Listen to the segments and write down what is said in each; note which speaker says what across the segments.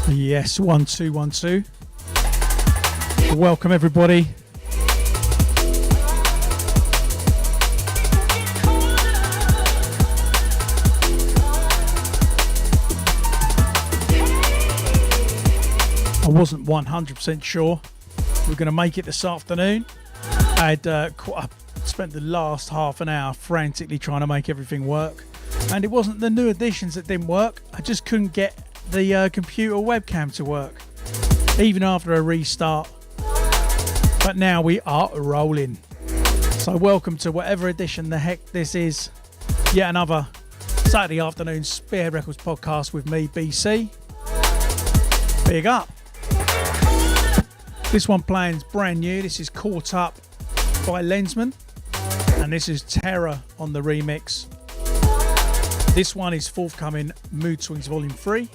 Speaker 1: Yes, 1 2 1 2. Welcome everybody. I wasn't 100% sure we were going to make it this afternoon. I spent the last half an hour frantically trying to make everything work, and it wasn't the new additions that didn't work. I just couldn't get the computer webcam to work, even after a restart. But now we are rolling. So welcome to whatever edition the heck this is. Yet another Saturday afternoon Spearhead Records podcast with me, BCee. Big up. This one playing's brand new. This is Caught Up by Lensman, and this is Terror on the remix. This one is forthcoming Mood Swings Volume 3,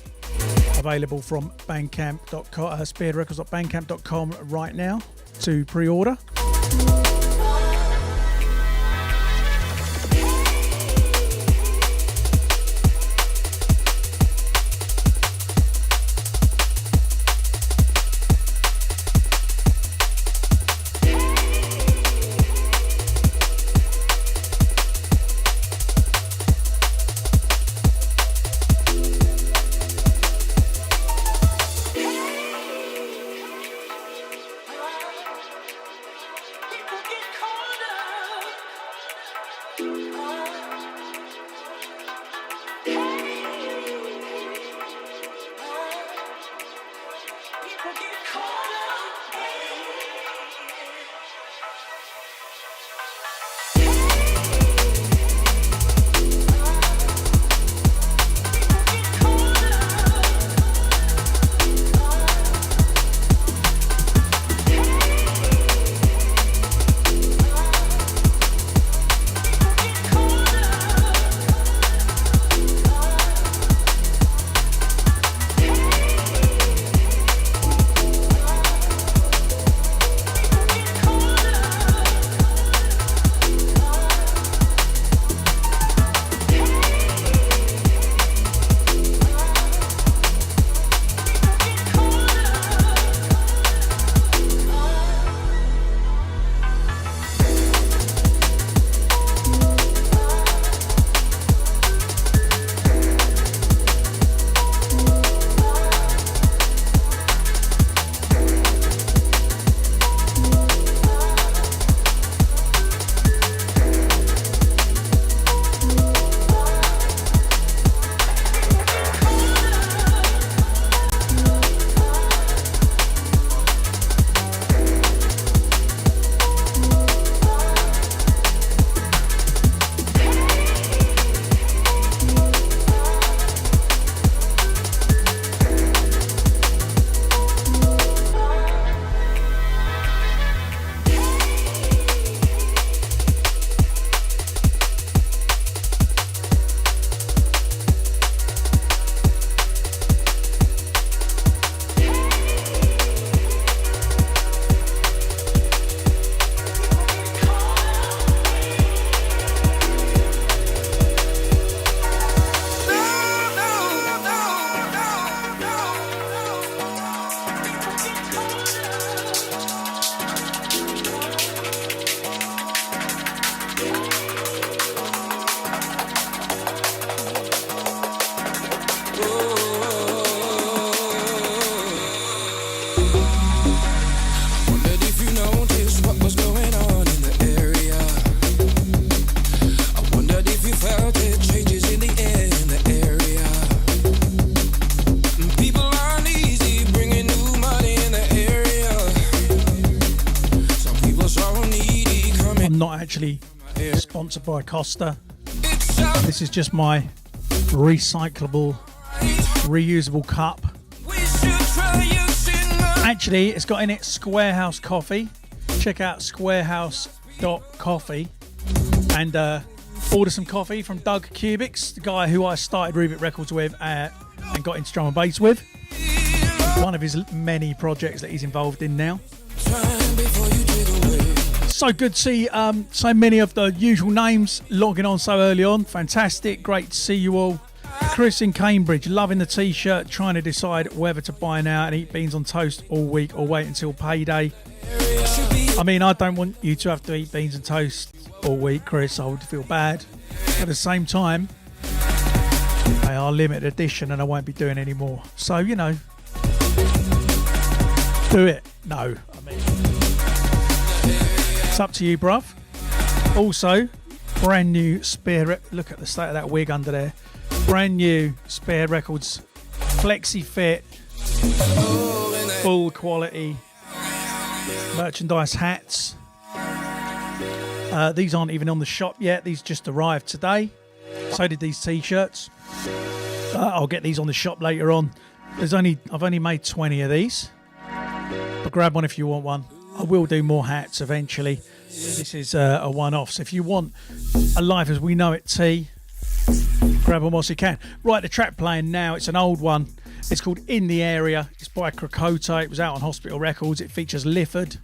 Speaker 1: available from Bandcamp.com, spearheadrecords.bandcamp.com right now to pre-order.
Speaker 2: People
Speaker 1: actually sponsored by Costa. This is just my recyclable, reusable cup. Actually, it's got in it Squarehouse coffee. Check out squarehouse.coffee and order some coffee from Doug Cubics, the guy who I started Rubik Records with and got into drum and bass with. One of his many projects that he's involved in now. So good to see so many of the usual names logging on so early on. Fantastic, great to see you all. Chris in Cambridge, loving the t-shirt, trying to decide whether to buy now and eat beans on toast all week or wait until payday. I mean, I don't want you to have to eat beans and toast all week, Chris. I would feel bad. At the same time, they are limited edition and I won't be doing any more. So, you know, do it. No, I mean, it's up to you, bruv. Also, brand new Spearhead. Look at the state of that wig under there. Brand new Spearhead Records flexi fit, full quality merchandise hats. These aren't even on the shop yet. These just arrived today. So did these t-shirts. I'll get these on the shop later on. I've only made 20 of these, but grab one if you want one. I will do more hats eventually. This is a one-off. So if you want a Life as We Know It tee, grab them whilst you can. Right, the track playing now, it's an old one. It's called In the Area. It's by Krakota. It was out on Hospital Records. It features Lifford.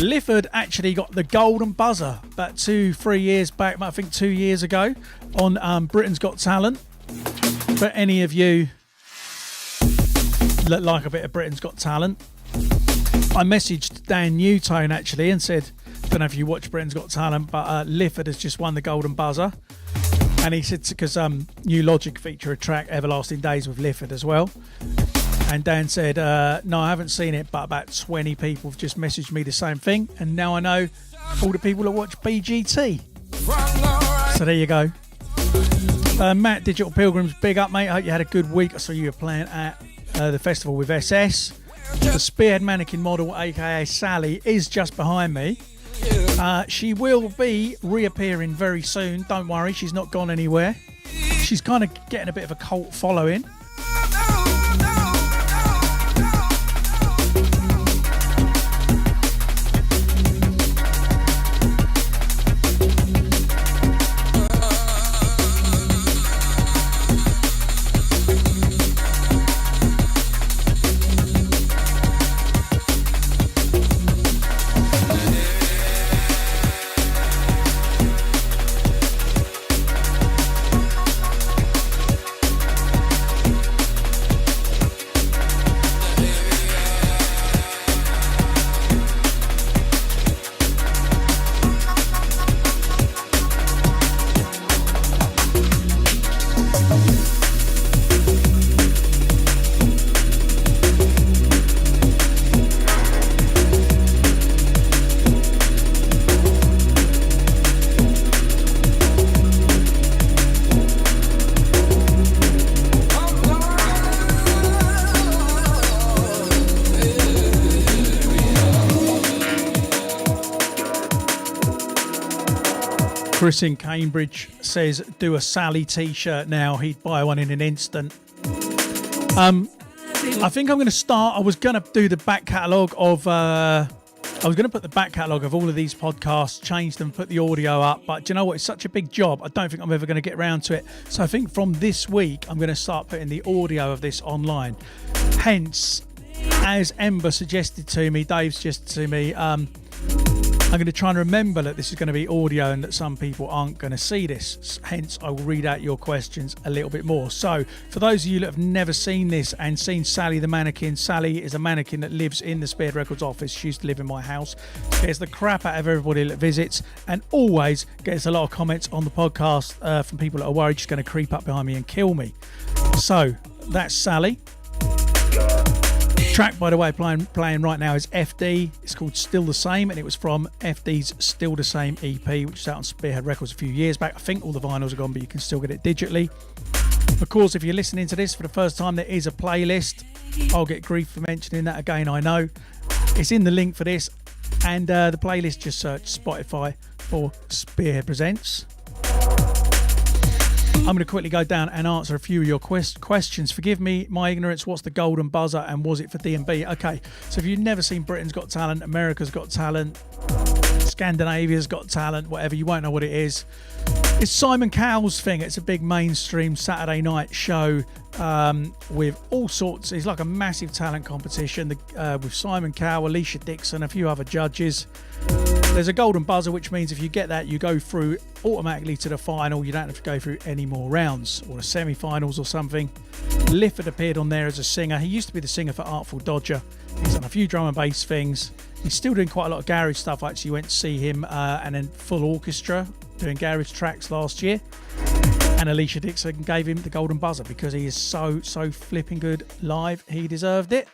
Speaker 1: Lifford actually got the golden buzzer about 2-3 years back, I think 2 years ago, on Britain's Got Talent. For any of you that like a bit of Britain's Got Talent, I messaged Dan Newtone actually and said, don't know if you watch Britain's Got Talent, but Lifford has just won the golden buzzer. And he said, because New Logic feature a track, Everlasting Days, with Lifford as well. And Dan said, no, I haven't seen it, but about 20 people have just messaged me the same thing. And now I know all the people that watch BGT. So there you go. Matt, Digital Pilgrims, big up, mate. I hope you had a good week. I saw you were playing at the festival with SS. The Spearhead mannequin model, aka Sally, is just behind me. She will be reappearing very soon. Don't worry, she's not gone anywhere. She's kind of getting a bit of a cult following. Chris in Cambridge says, do a Sally t-shirt now. He'd buy one in an instant. I think I'm going to start. I was going to do the back catalogue of... I was going to put the back catalogue of all of these podcasts, change them, put the audio up. But do you know what? It's such a big job. I don't think I'm ever going to get around to it. So I think from this week, I'm going to start putting the audio of this online. Hence, as Ember suggested to me, Dave suggested to me, I'm going to try and remember that this is going to be audio and that some people aren't going to see this. Hence, I will read out your questions a little bit more. So, for those of you that have never seen this and seen Sally the mannequin, Sally is a mannequin that lives in the Spearhead Records office. She used to live in my house. Gets the crap out of everybody that visits and always gets a lot of comments on the podcast from people that are worried she's going to creep up behind me and kill me. So, that's Sally. Track, by the way, playing right now is FD. It's called Still the Same, and it was from FD's Still the Same EP, which was out on Spearhead Records a few years back. I think all the vinyls are gone, but you can still get it digitally. Of course, if you're listening to this for the first time, there is a playlist. I'll get grief for mentioning that again, I know. It's in the link for this, and the playlist, just search Spotify for Spearhead Presents. I'm going to quickly go down and answer a few of your questions. Forgive me my ignorance. What's the golden buzzer and was it for D&B? Okay, so if you've never seen Britain's Got Talent, America's Got Talent, Scandinavia's Got Talent, whatever, you won't know what it is. It's Simon Cowell's thing. It's a big mainstream Saturday night show with all sorts. It's like a massive talent competition with Simon Cowell, Alicia Dixon, a few other judges. There's a golden buzzer, which means if you get that, you go through automatically to the final. You don't have to go through any more rounds or the semi-finals or something. Lifford appeared on there as a singer. He used to be the singer for Artful Dodger. He's done a few drum and bass things. He's still doing quite a lot of garage stuff. I actually went to see him and then full orchestra doing garage tracks last year. And Alicia Dixon gave him the golden buzzer because he is so flipping good live. He deserved it.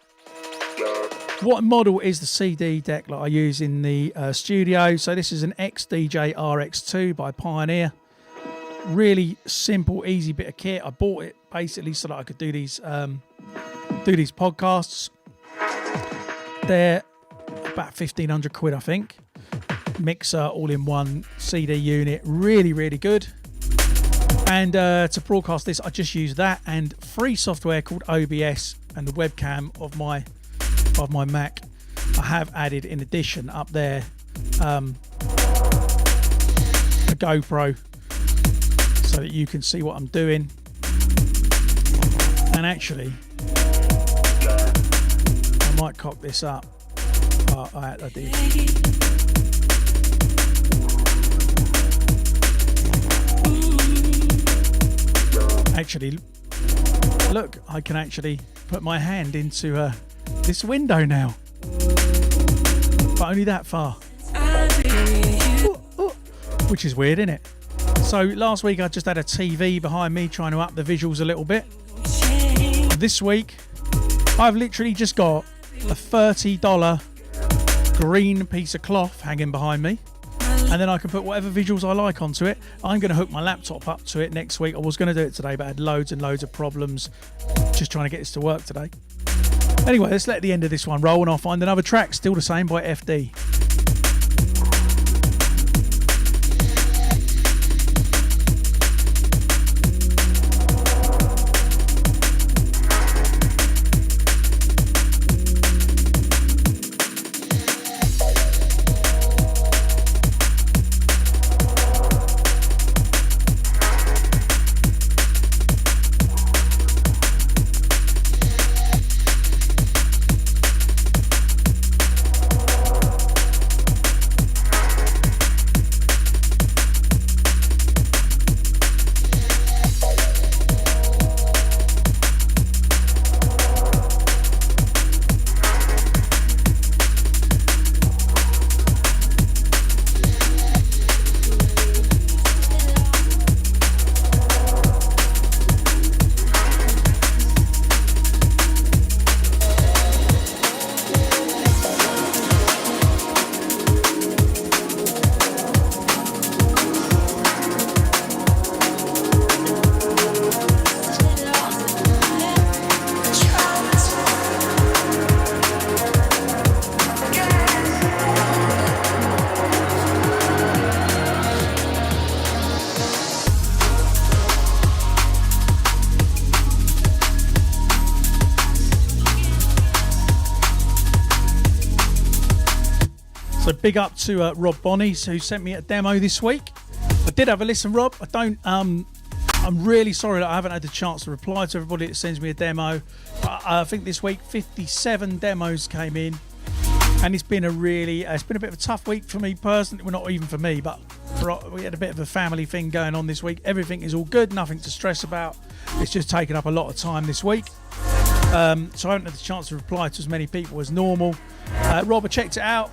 Speaker 1: What model is the CD deck that I use in the studio? So this is an XDJ RX2 by Pioneer. Really simple, easy bit of kit. I bought it basically so that I could do these podcasts. They're about 1,500 quid, I think. Mixer, all-in-one CD unit, really good. And to broadcast this, I just use that and free software called OBS and the webcam of my Mac. I have added in addition up there a GoPro so that you can see what I'm doing. And actually, I might cock this up. Oh, I did. Actually, look, I can actually put my hand into this window now, but only that far, which is weird, isn't it? So last week I just had a TV behind me trying to up the visuals a little bit. This week I've literally just got a $30 green piece of cloth hanging behind me, and then I can put whatever visuals I like onto it. I'm going to hook my laptop up to it next week. I was going to do it today, but I had loads and loads of problems just trying to get this to work today. Anyway, let's let the end of this one roll and I'll find another track, still the same, by FD. So big up to Rob Bonnies, who sent me a demo this week. I did have a listen, Rob. I'm really sorry that I haven't had the chance to reply to everybody that sends me a demo. I think this week 57 demos came in, and it's been a bit of a tough week for me personally. Well, not even for me, but we had a bit of a family thing going on this week. Everything is all good, nothing to stress about. It's just taken up a lot of time this week. So I haven't had the chance to reply to as many people as normal. Rob, I checked it out.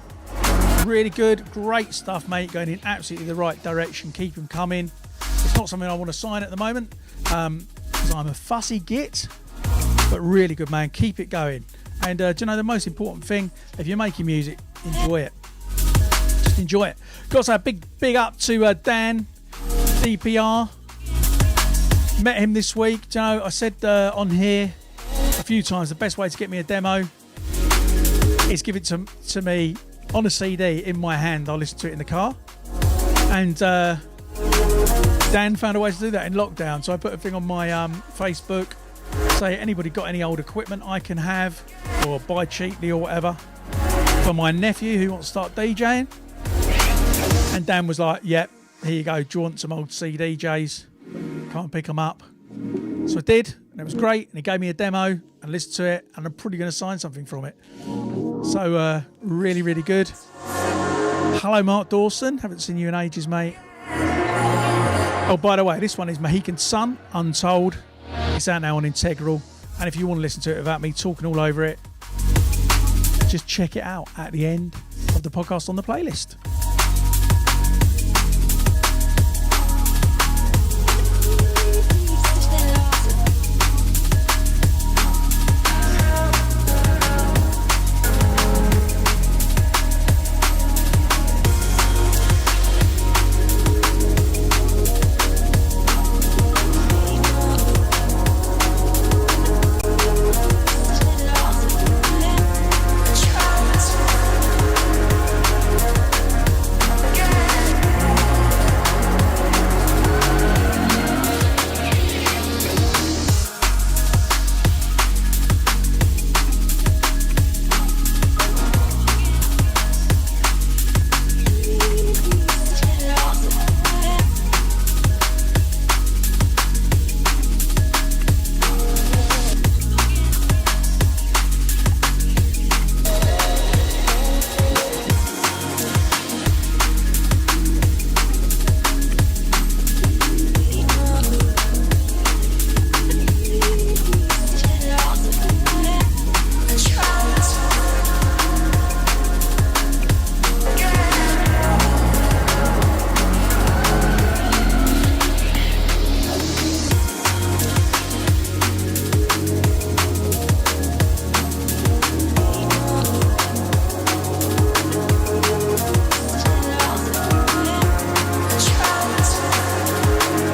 Speaker 1: Really good, great stuff, mate. Going in absolutely the right direction. Keep them coming. It's not something I want to sign at the moment because I'm a fussy git, but really good, man. Keep it going. And do you know the most important thing? If you're making music, enjoy it. Just enjoy it. Got to say a big up to Dan, DPR. Met him this week. Do you know, I said on here a few times the best way to get me a demo is give it to me on a CD in my hand. I'll listen to it in the car. And Dan found a way to do that in lockdown. So I put a thing on my Facebook, say anybody got any old equipment I can have or buy cheaply or whatever for my nephew who wants to start DJing. And Dan was like, yep, here you go, do you want some old CDJs? Can't pick them up. So I did, and it was great, and he gave me a demo and listened to it, and I'm probably going to sign something from it. So really, really good. Hello Mark Dawson, haven't seen you in ages, mate. Oh, by the way, this one is Mohican Sun, Untold. It's out now on Integral, and if you want to listen to it without me talking all over it, just check it out at the end of the podcast on the playlist.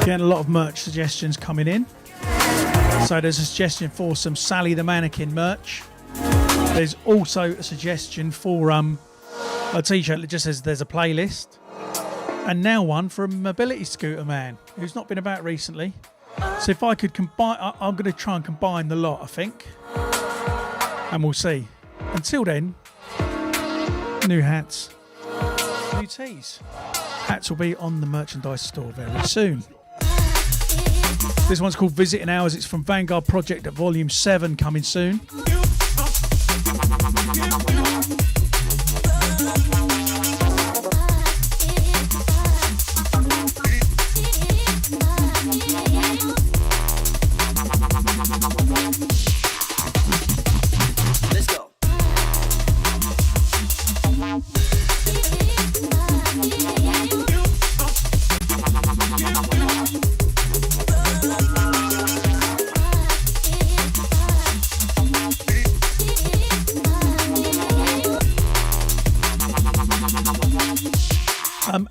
Speaker 1: A lot of merch suggestions coming in. So there's a suggestion for some Sally the Mannequin merch. There's also a suggestion for a t-shirt that just says there's a playlist, and now one from Mobility Scooter Man, who's not been about recently. So if I could combine, I'm going to try and combine the lot, I think, and we'll see. Until then, new hats, new tees. Hats will be on the merchandise store very soon. This one's called Visiting Hours. It's from Vanguard Project at Volume 7, coming soon.
Speaker 2: Let's go.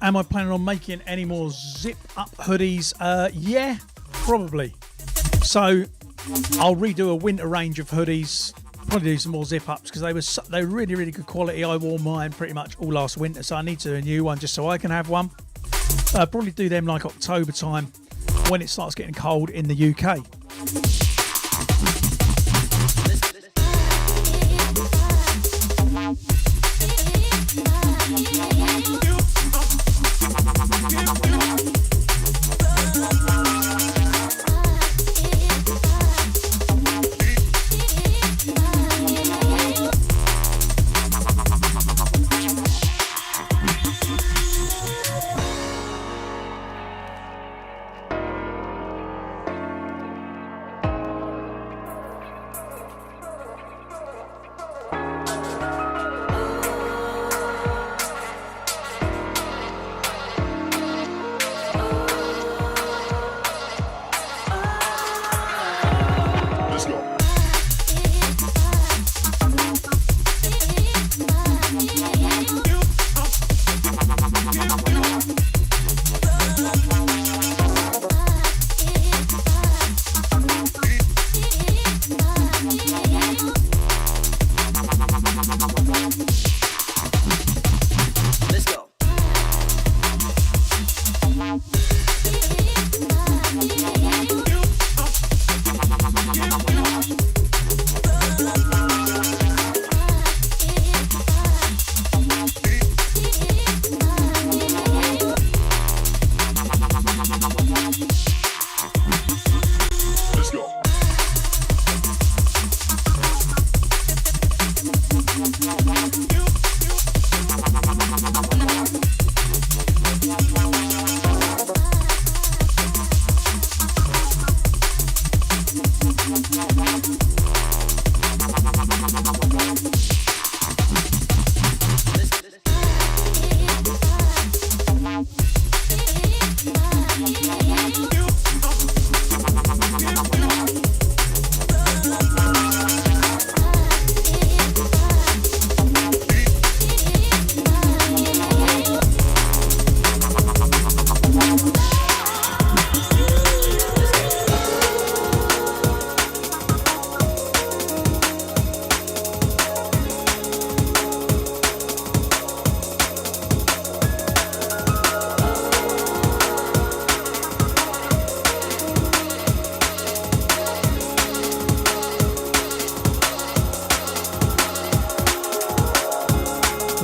Speaker 1: Am I planning on making any more zip up hoodies? Yeah, probably. So I'll redo a winter range of hoodies. Probably do some more zip ups because they were really, really good quality. I wore mine pretty much all last winter, so I need to do a new one just so I can have one. Probably do them like October time when it starts getting cold in the UK.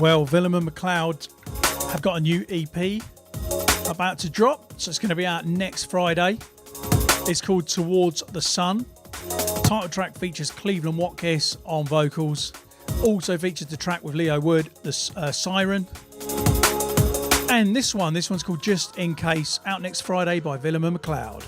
Speaker 1: Well, Willem and McLeod have got a new EP about to drop, so it's going to be out next Friday. It's called Towards the Sun. The title track features Cleveland Watkins on vocals. Also features the track with Leo Wood, the Siren. And this one's called Just In Case, out next Friday by Willem and McLeod.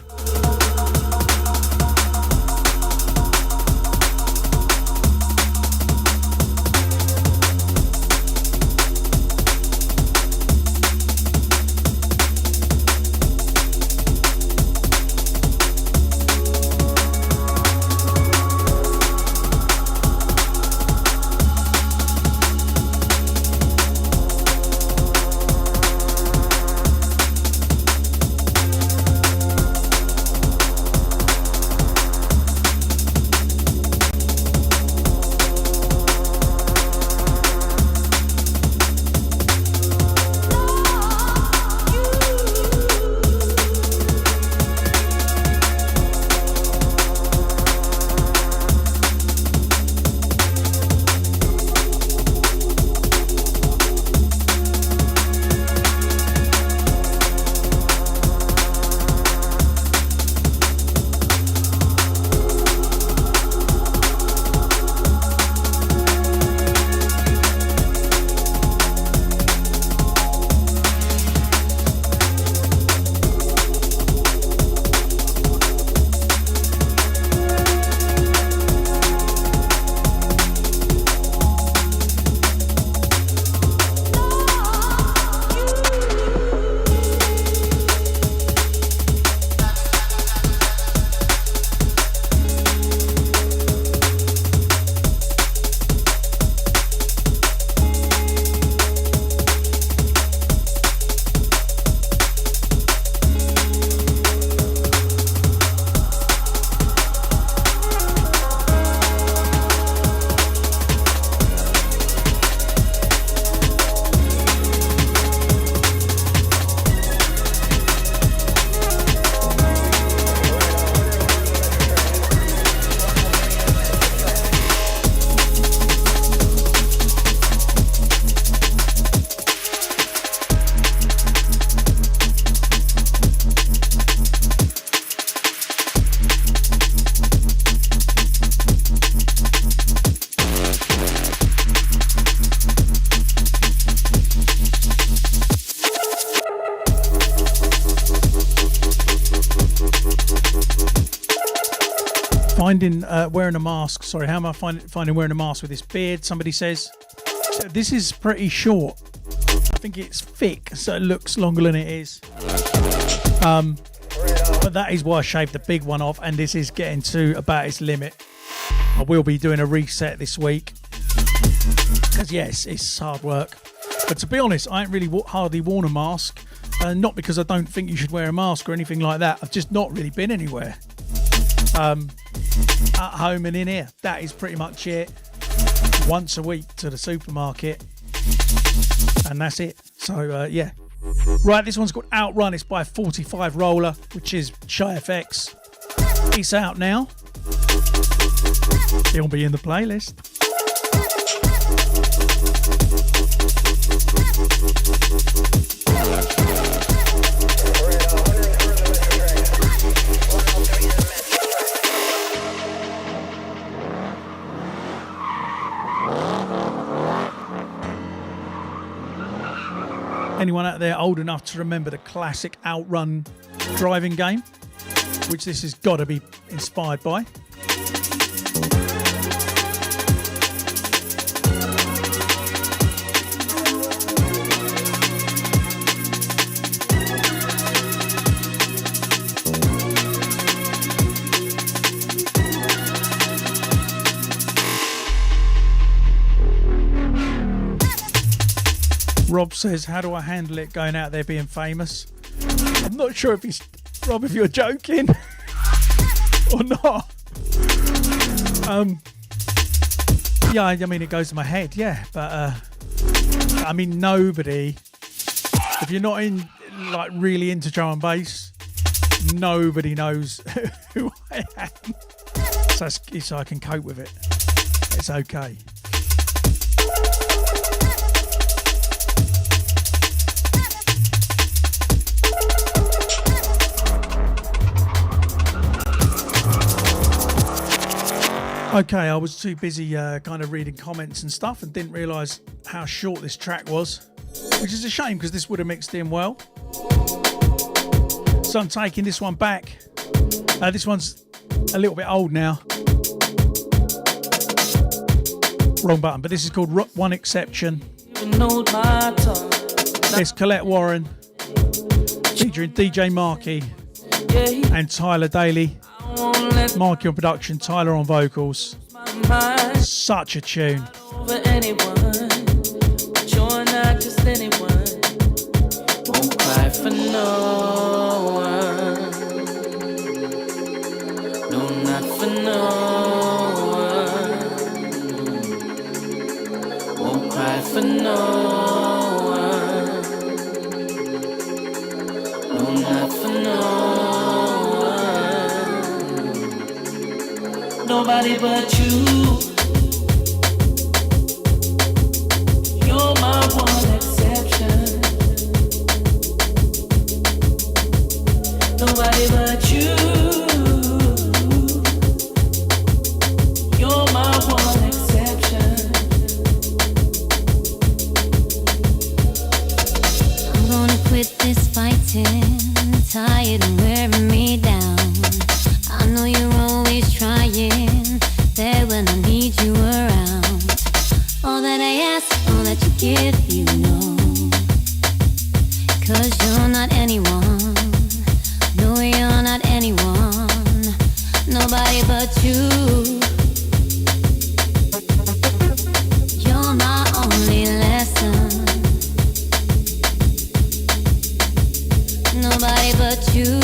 Speaker 1: Wearing a mask. Sorry, how am I finding wearing a mask with this beard? Somebody says. This is pretty short. I think it's thick, so it looks longer than it is. But that is why I shaved the big one off, and this is getting to about its limit. I will be doing a reset this week. Because, yes, it's hard work. But to be honest, I ain't really hardly worn a mask. Not because I don't think you should wear a mask or anything like that. I've just not really been anywhere. At home and in here. That is pretty much it. Once a week to the supermarket. And that's it. So, yeah. Right, this one's called Outrun. It's by 45 Roller, which is Shy FX. It's out now. It'll be in the playlist. Anyone out there old enough to remember the classic Outrun driving game, which this has got to be inspired by? Rob says, how do I handle it going out there being famous? I'm not sure if he's... Rob, if you're joking or not. Yeah, I mean, it goes to my head, yeah. But, I mean, nobody... If you're not in, like, really into drum and bass, nobody knows who I am. So I can cope with it. It's okay. Okay, I was too busy kind of reading comments and stuff and didn't realise how short this track was, which is a shame because this would have mixed in well. So I'm taking this one back. This one's a little bit old now. Wrong button, but this is called One Exception. It's Colette Warren featuring DJ Markey and Tyler Daly. Markey on production, Tyler on vocals. Such a tune.
Speaker 2: Won't cry for no one. No, not for no one. Won't cry for no one. No, not for no one. Nobody but you. You're my one exception. Nobody but you. You're my one exception.
Speaker 3: I'm gonna quit this fighting. Tired and wearing me down. I know you're always trying. There when I need you around. All that I ask, all that you give, you know. 'Cause you're not anyone. No, you're not anyone. Nobody but you. You're my only lesson. Nobody but you.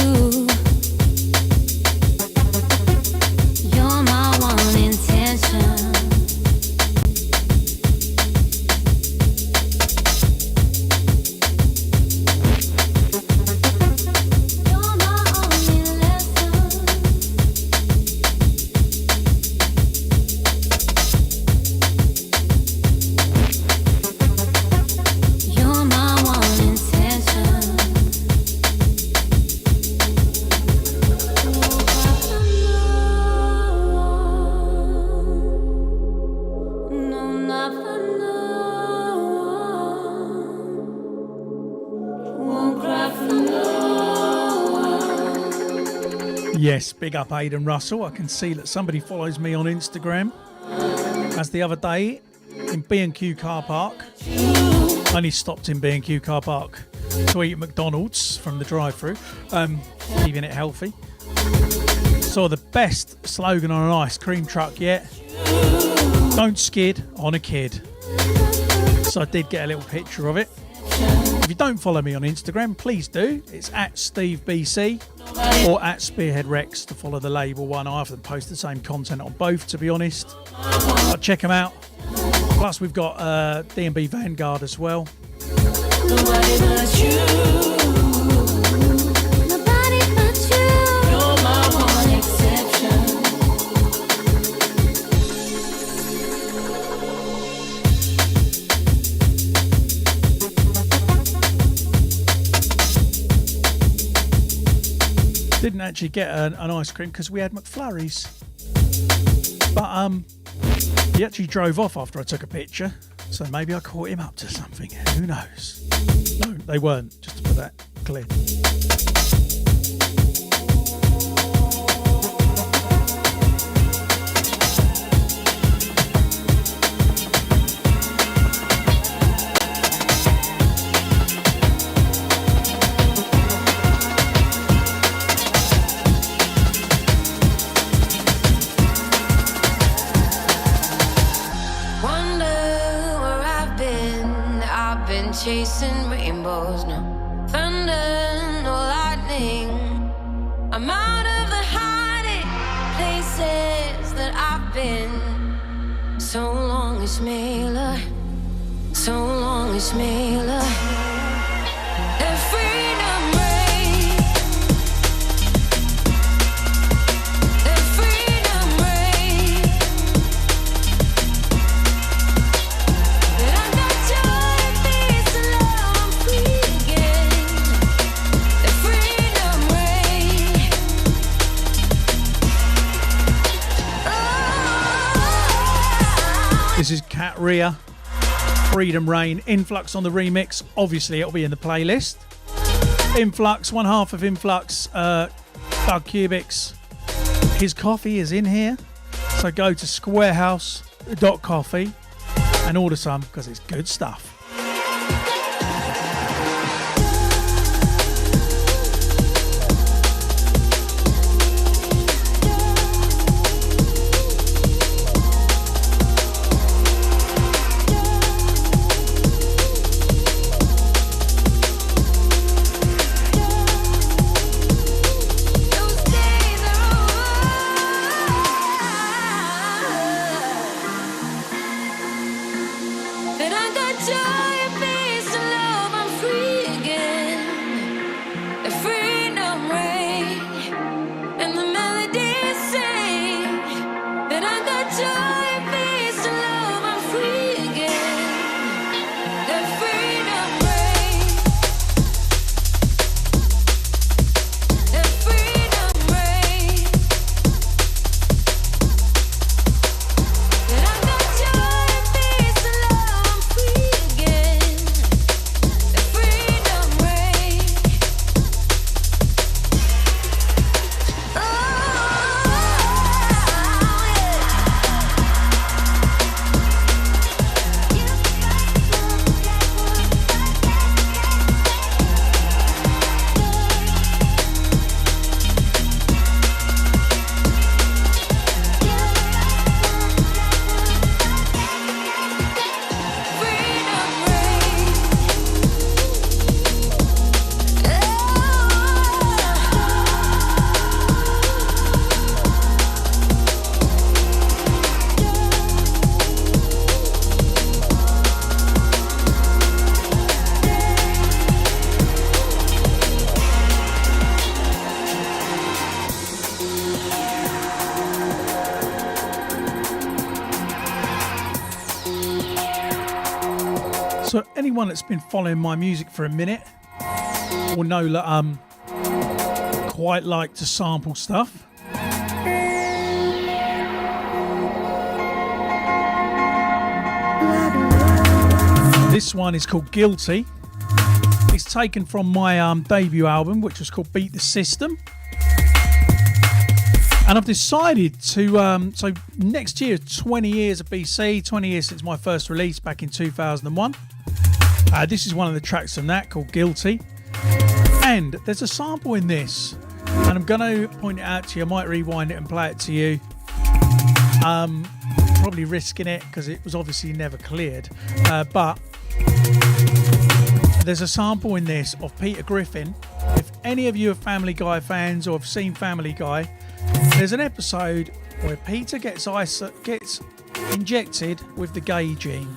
Speaker 3: You're my one intention.
Speaker 1: Yes, big up Aidan Russell. I can see that somebody follows me on Instagram. As the other day in B&Q car park, I only stopped in B&Q car park to eat at McDonald's from the drive-through, keeping it healthy. Saw the best slogan on an ice cream truck yet. Don't skid on a kid. So I did get a little picture of it. If you don't follow me on Instagram, please do. It's at Steve BCee or at Spearhead Records to follow the label one. I often post the same content on both, to be honest. But check them out. Plus, we've got D&B Vanguard as well.
Speaker 2: Nobody but you.
Speaker 3: Nobody but you.
Speaker 2: You're my one exception.
Speaker 1: Didn't actually get an ice cream because we had McFlurries. But he actually drove off after I took a picture, so maybe I caught him up to something. Who knows? No, they weren't, just to put that clear.
Speaker 3: Chasing rainbows, no thunder, no lightning. I'm out of the hiding places that I've been. So long it's Mailer, so long it's Mailer. And freedom reigns, and freedom reigns. And I got joy, peace, and love, I'm free again. And freedom reigns. Oh.
Speaker 1: This is Cat Rhea, Freedom Rain, Influx on the remix. Obviously, it'll be in the playlist. Influx, one half of Influx, Doug Cubics. His coffee is in here. So go to squarehouse.coffee and order some because it's good stuff. So anyone that's been following my music for a minute will know that quite like to sample stuff. This one is called Guilty. It's taken from my debut album, which was called Beat the System. And I've decided to, so next year, 20 years of BCee, 20 years since my first release back in 2001. This is one of the tracks from that called Guilty. And there's a sample in this, and I'm going to point it out to you. I might rewind it and play it to you. Probably risking it because it was obviously never cleared. But there's a sample in this of Peter Griffin. If any of you are Family Guy fans or have seen Family Guy, there's an episode where Peter gets injected with the gay gene.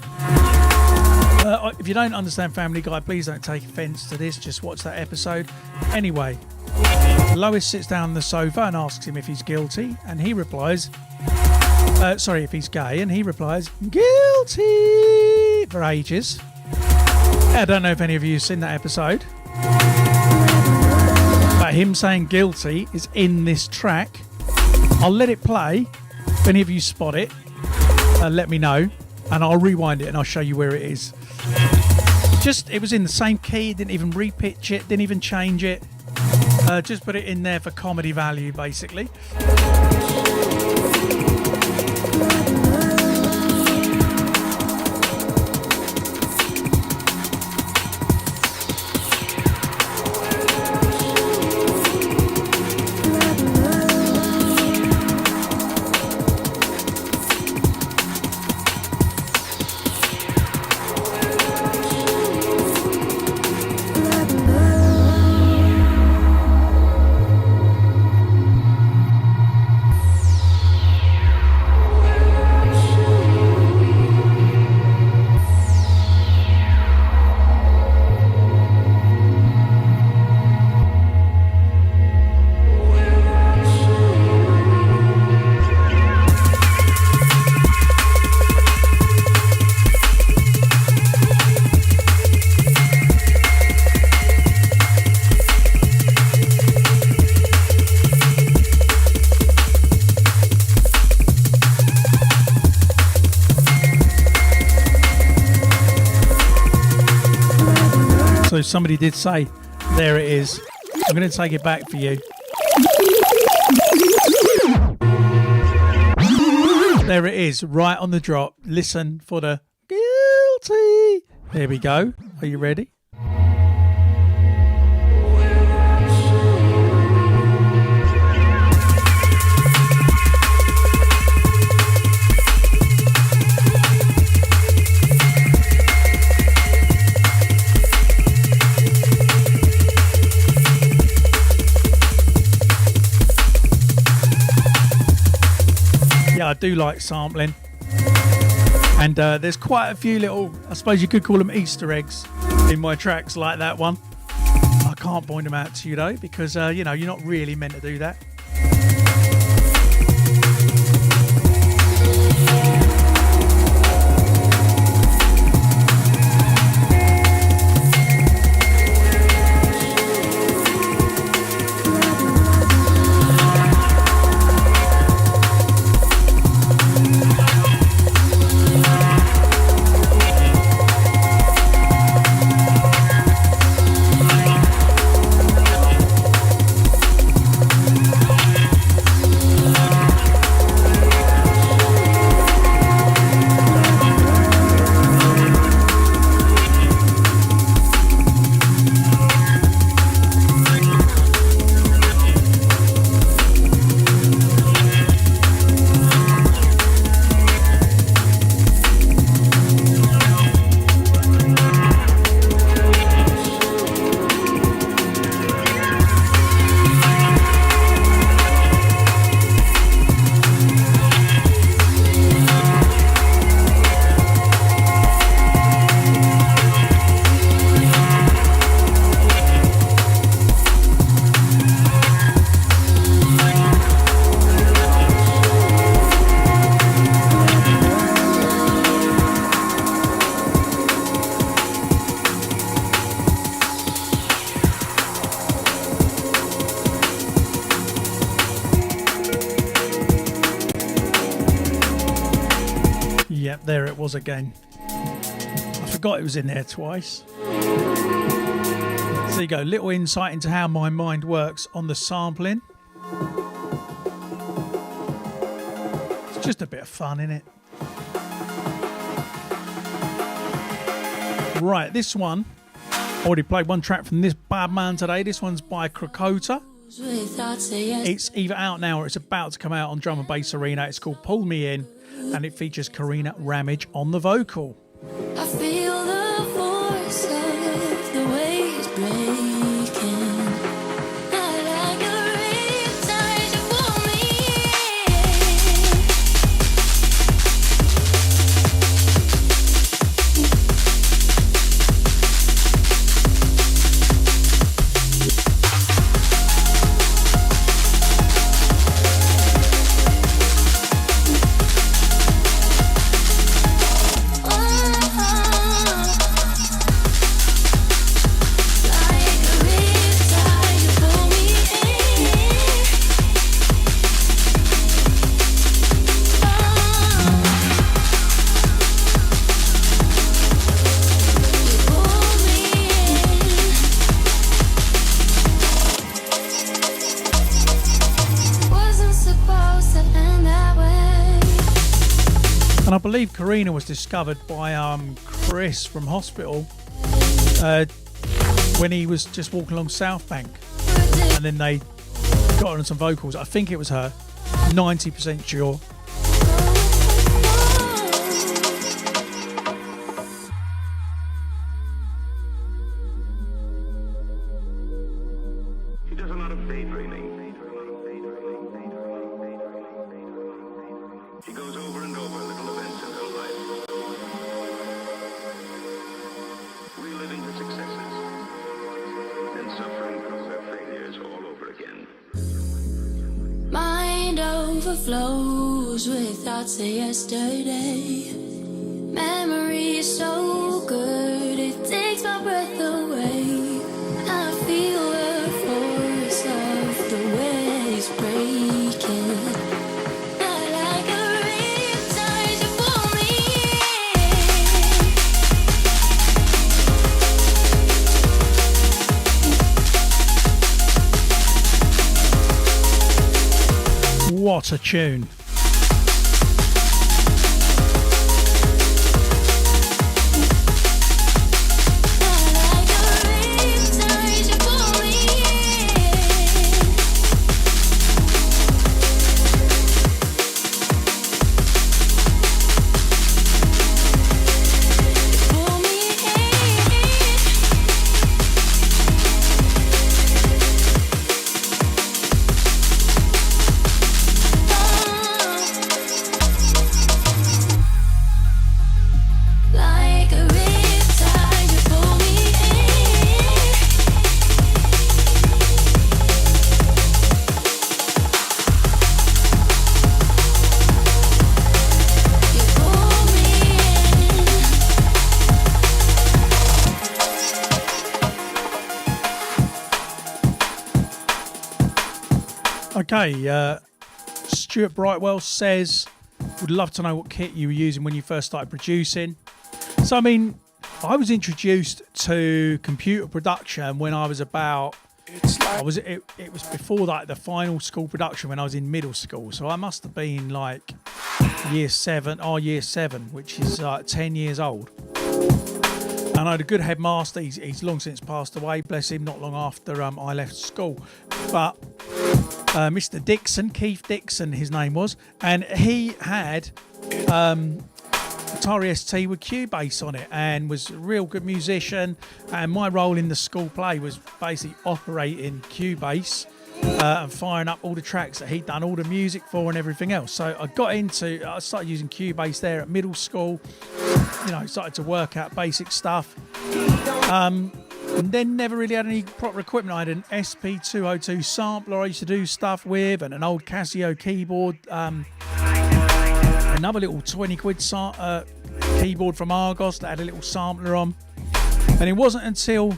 Speaker 1: If you don't understand Family Guy, please don't take offence to this. Just watch that episode. Anyway, Lois sits down on the sofa and asks him if he's guilty, and he replies, if he's gay, and he replies, guilty, for ages. I don't know if any of you have seen that episode, but him saying guilty is in this track. I'll let it play. If any of you spot it, let me know, and I'll rewind it and I'll show you where it is. It was in the same key, didn't even repitch it, didn't even change it. Just put it in there for comedy value, basically. So somebody did say, there it is. I'm going to take it back for you. There it is, right on the drop. Listen for the guilty. There we go. Are you ready? I do like sampling, and there's quite a few little, I suppose you could call them Easter eggs in my tracks like that one. I can't point them out to you though, because you know, you're not really meant to do that. There it was again. I forgot it was in there twice. So there you go, little insight into how my mind works on the sampling. It's just a bit of fun, innit? Right, this one, already played one track from this bad man today. This one's by Krakota. It's either out now or it's about to come out on Drum and Bass Arena. It's called Pull Me In, and it features Karina Ramage on the vocal.
Speaker 3: I feel the force of the waves breaking. I like a riptide, you pull me
Speaker 1: And I believe Karina was discovered by Chris from Hospital when he was just walking along South Bank, and then they got on some vocals. I think it was her, 90% sure.
Speaker 4: She does a lot of daydreaming. She goes over and over little events in her life, reliving her successes and suffering through her failures all over again.
Speaker 3: Mind overflows with thoughts of yesterday. Memory is so good, it takes my breath away. I feel the force of the waves breaking.
Speaker 1: What a tune. Okay, Stuart Brightwell says, would love to know what kit you were using when you first started producing. So, I mean, I was introduced to computer production when I was about, it was before like the final school production when I was in middle school. So I must have been like year seven, which is 10 years old. And I had a good headmaster. He's long since passed away, bless him, not long after I left school. But Mr. Dixon, Keith Dixon, his name was, and he had Atari ST with Cubase on it and was a real good musician. And my role in the school play was basically operating Cubase and firing up all the tracks that he'd done all the music for and everything else. So I started using Cubase there at middle school. Started to work out basic stuff. And then never really had any proper equipment. I had an SP202 sampler I used to do stuff with, and an old Casio keyboard, another little 20 quid keyboard from Argos that had a little sampler on. And it wasn't until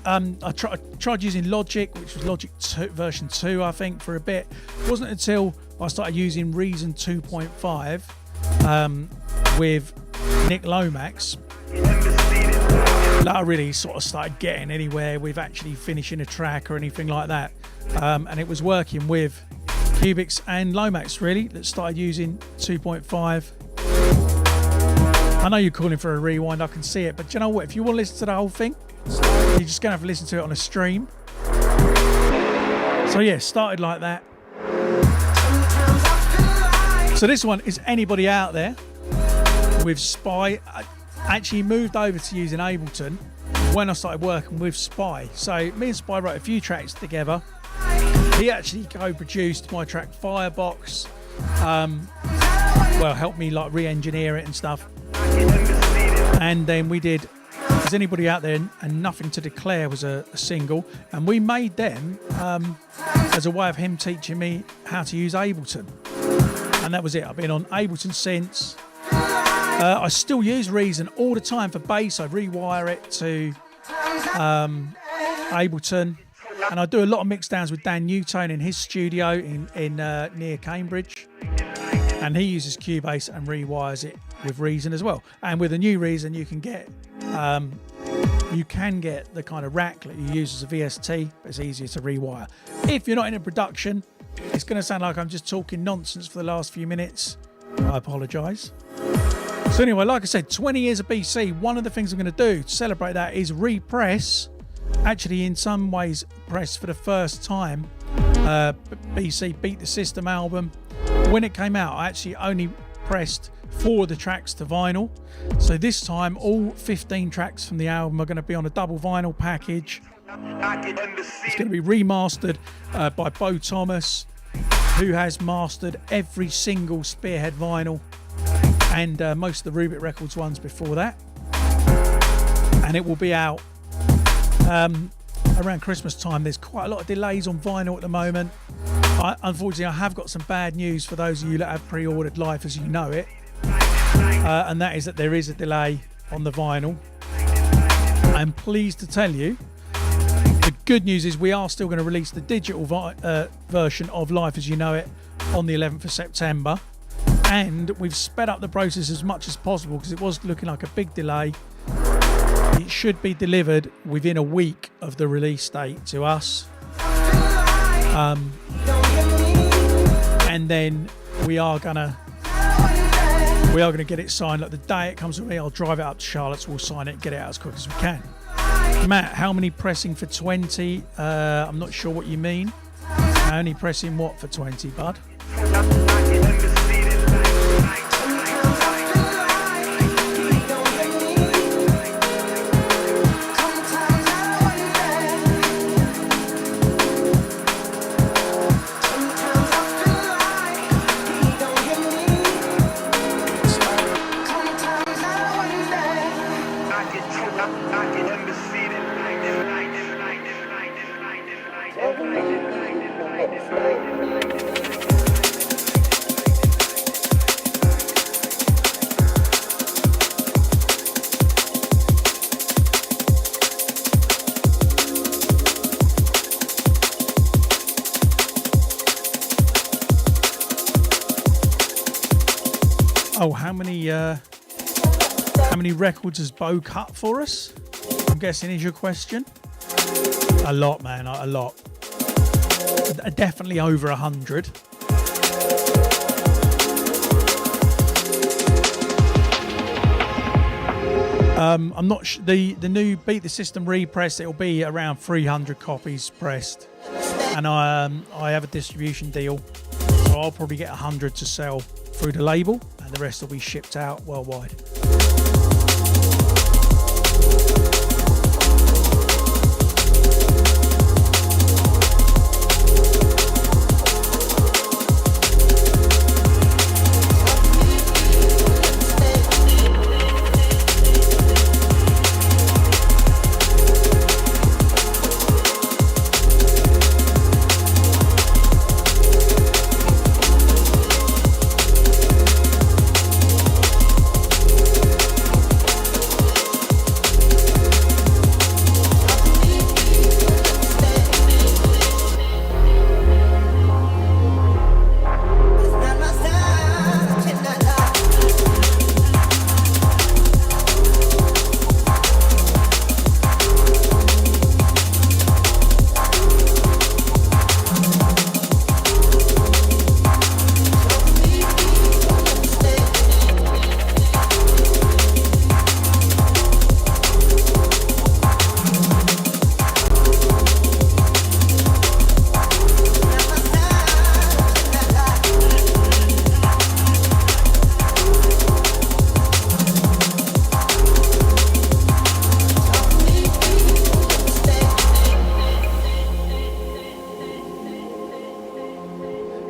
Speaker 1: I tried using Logic, which was Logic 2, version 2, I think, for a bit. It wasn't until I started using Reason 2.5 with Nick Lomax that I really sort of started getting anywhere with actually finishing a track or anything like that. And it was working with Cubics and Lomax really that started using 2.5. I know you're calling for a rewind, I can see it, but do you know what? If you want to listen to the whole thing, you're just going to have to listen to it on a stream. So yeah, started like that. So this one is anybody out there with Spy. I actually moved over to using Ableton when I started working with Spy. So me and Spy wrote a few tracks together. He actually co-produced my track Firebox. Helped me like re-engineer it and stuff. And then we did Is Anybody Out There and Nothing to Declare was a single, and we made them as a way of him teaching me how to use Ableton. And that was it. I've been on Ableton since. I still use Reason all the time for bass. I rewire it to Ableton, and I do a lot of mix downs with Dan Newtone in his studio in near Cambridge, and he uses Cubase and rewires it with Reason as well. And with a new Reason, you can get the kind of rack that you use as a VST, but it's easier to rewire. If you're not in a production, it's going to sound like I'm just talking nonsense for the last few minutes. I apologise. So anyway, like I said, 20 years of BCee. One of the things I'm going to do to celebrate that is repress, actually in some ways press for the first time, BCee Beat the System album. When it came out, I actually only pressed 4 of the tracks to vinyl. So this time, all 15 tracks from the album are going to be on a double vinyl package. It's going to be remastered by Bo Thomas, who has mastered every single Spearhead vinyl and most of the Rubik Records ones before that. And it will be out around Christmas time. There's quite a lot of delays on vinyl at the moment. Unfortunately, I have got some bad news for those of you that have pre-ordered Life As You Know It. And that is that there is a delay on the vinyl. I'm pleased to tell you, the good news is we are still going to release the digital version of Life As You Know It on the 11th of September. And we've sped up the process as much as possible because it was looking like a big delay. It should be delivered within a week of the release date to us. and then we are gonna get it signed. Like the day it comes with me, I'll drive it up to Charlotte's, we'll sign it and get it out as quick as we can. Matt, how many pressing for 20? I'm not sure what you mean. Only pressing what for 20, bud? Oh, how many records has Bo cut for us? I'm guessing is your question. A lot, man, a lot. Definitely over 100. I'm not the new Beat the System repress. It'll be around 300 copies pressed, and I have a distribution deal, so I'll probably get 100 to sell through the label, and the rest will be shipped out worldwide.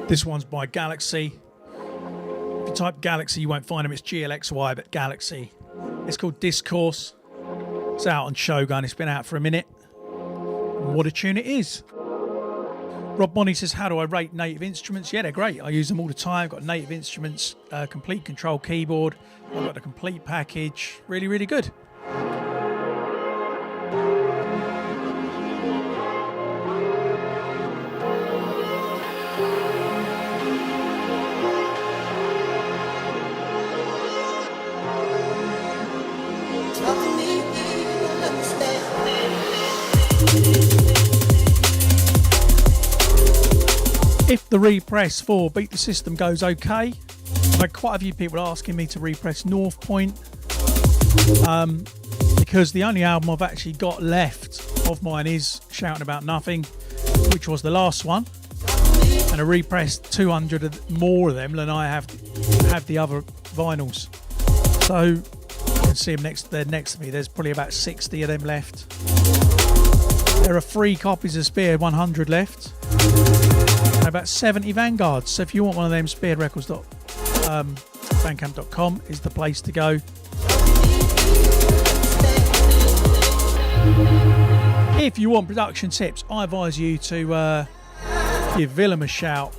Speaker 1: This one's by Galaxy. If you type Galaxy, you won't find them. It's GLXY, but Galaxy. It's called Discourse. It's out on Shogun. It's been out for a minute. And what a tune it is. Rob Bonnie says, how do I rate Native Instruments? Yeah, they're great. I use them all the time. I've got Native Instruments, complete control keyboard. I've got the complete package. Really, really good. If the repress for Beat the System goes okay, I've had quite a few people asking me to repress North Point, because the only album I've actually got left of mine is Shouting About Nothing, which was the last one, and I repressed 200 more of them than I have the other vinyls. So you can see them next to me. There's probably about 60 of them left. There are 3 copies of Spearhead 100 left. About 70 Vanguards. So if you want one of them, spearheadrecords.bandcamp.com is the place to go. If you want production tips, I advise you to give Willem a shout.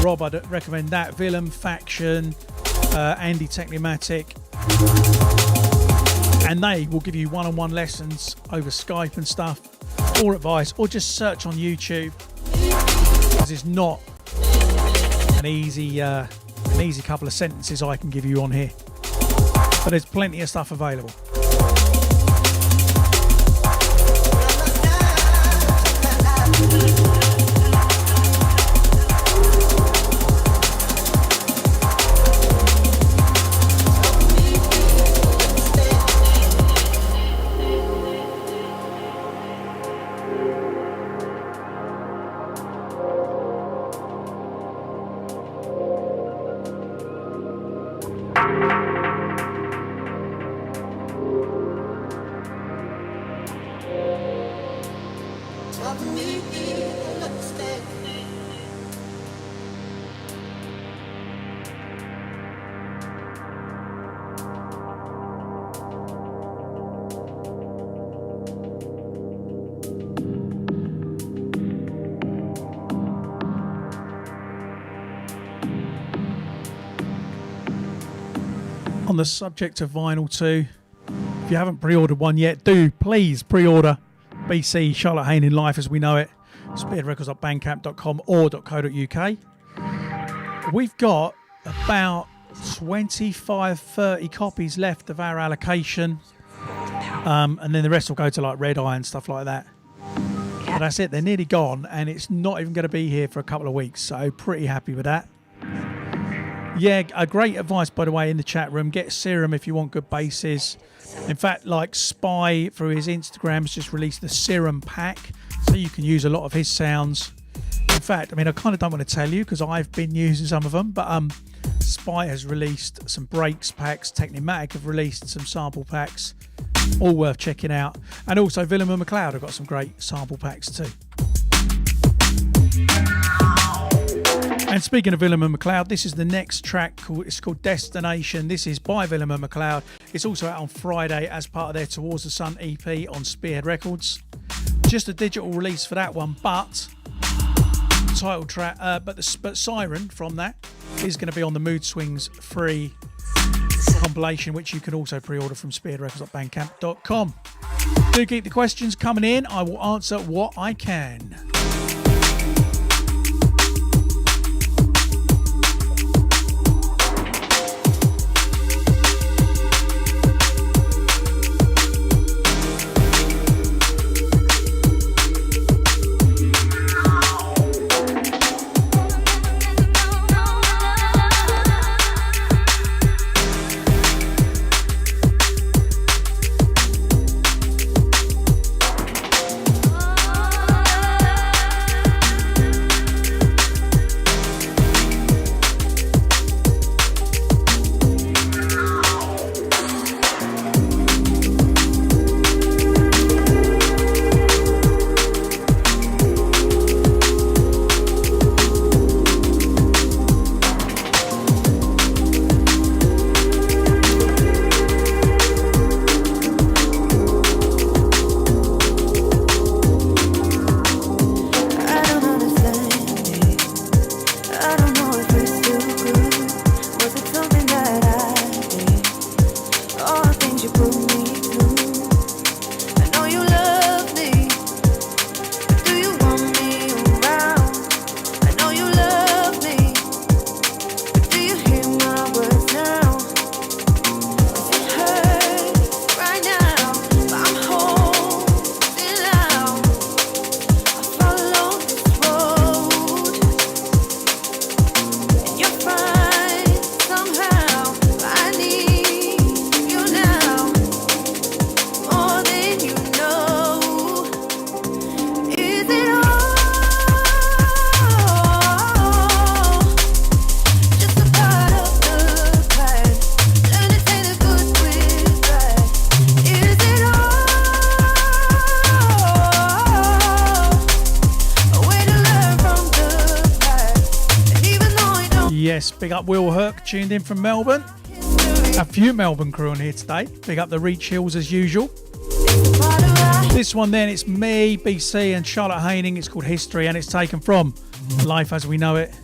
Speaker 1: Rob, I'd recommend that. Willem, Faction, Andy Technimatic, and they will give you one-on-one lessons over Skype and stuff, or advice, or just search on YouTube. It's not an easy couple of sentences I can give you on here, but there's plenty of stuff available. on the subject of vinyl too, if you haven't pre-ordered one yet, do please pre-order BCee Charlotte Hayne in Life as We Know It, spearheadrecords.bandcamp.com or .co.uk. We've got about 25-30 copies left of our allocation, and then the rest will go to like Red Eye and stuff like that. But that's it, they're nearly gone, and it's not even going to be here for a couple of weeks, so pretty happy with that. Yeah, a great advice, by the way, in the chat room. Get Serum if you want good basses. In fact, like Spy through his Instagram has just released the Serum pack, so you can use a lot of his sounds. In fact, I mean, I kind of don't want to tell you because I've been using some of them, but Spy has released some breaks packs. Technimatic have released some sample packs, all worth checking out. And also Willem and McLeod have got some great sample packs too. And speaking of Willem and McLeod, this is the next track. It's called Destination. This is by Willem and McLeod. It's also out on Friday as part of their Towards the Sun EP on Spearhead Records. Just a digital release for that one, but title track, but Siren from that is going to be on the Mood Swings free compilation, which you can also pre-order from spearheadrecords.bandcamp.com. Do keep the questions coming in. I will answer what I can. Big up Will Herc, tuned in from Melbourne. A few Melbourne crew on here today. Big up the Reach Hills as usual. This one then, it's me, BCee and Charlotte Haining. It's called History and it's taken from Life as We Know It.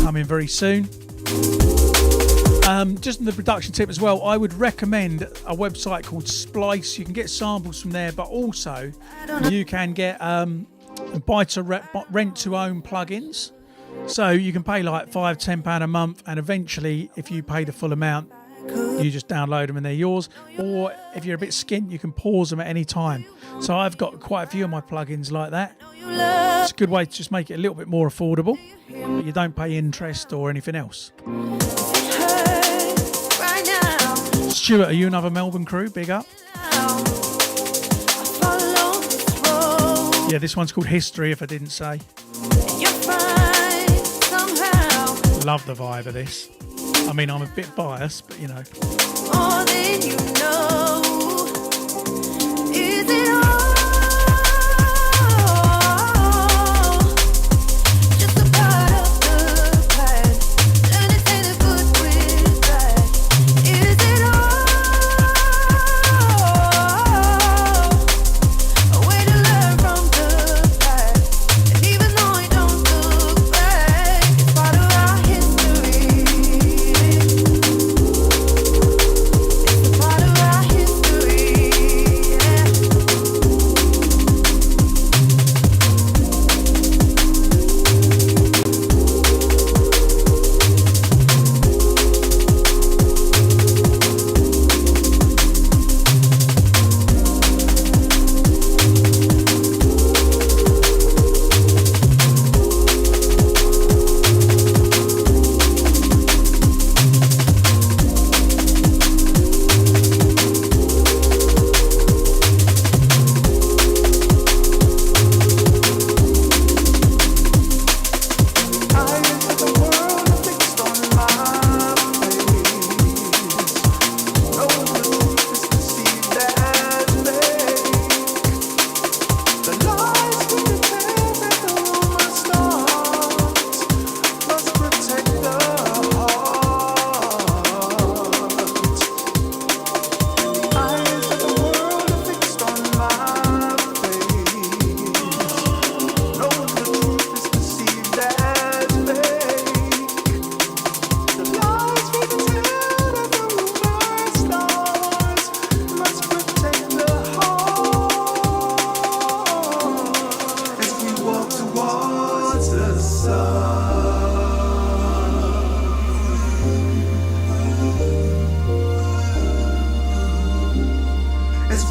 Speaker 1: Coming very soon. Just in the production tip as well, I would recommend a website called Splice. You can get samples from there, but also you can get rent to own plugins. So you can pay like £5-10 a month, and eventually if you pay the full amount you just download them and they're yours, or if you're a bit skint you can pause them at any time. So I've got quite a few of my plugins like that. It's a good way to just make it a little bit more affordable, but you don't pay interest or anything else. Stuart, are you another Melbourne crew? Big up. Yeah, this one's called History if I didn't say. Love the vibe of this. I mean, I'm a bit biased, but you know. More than you know. Is it all? Just a part of the plan. Learn to take the good with bad. Is it all? A way to learn from the past. And even though I don't look back, it's part of our history.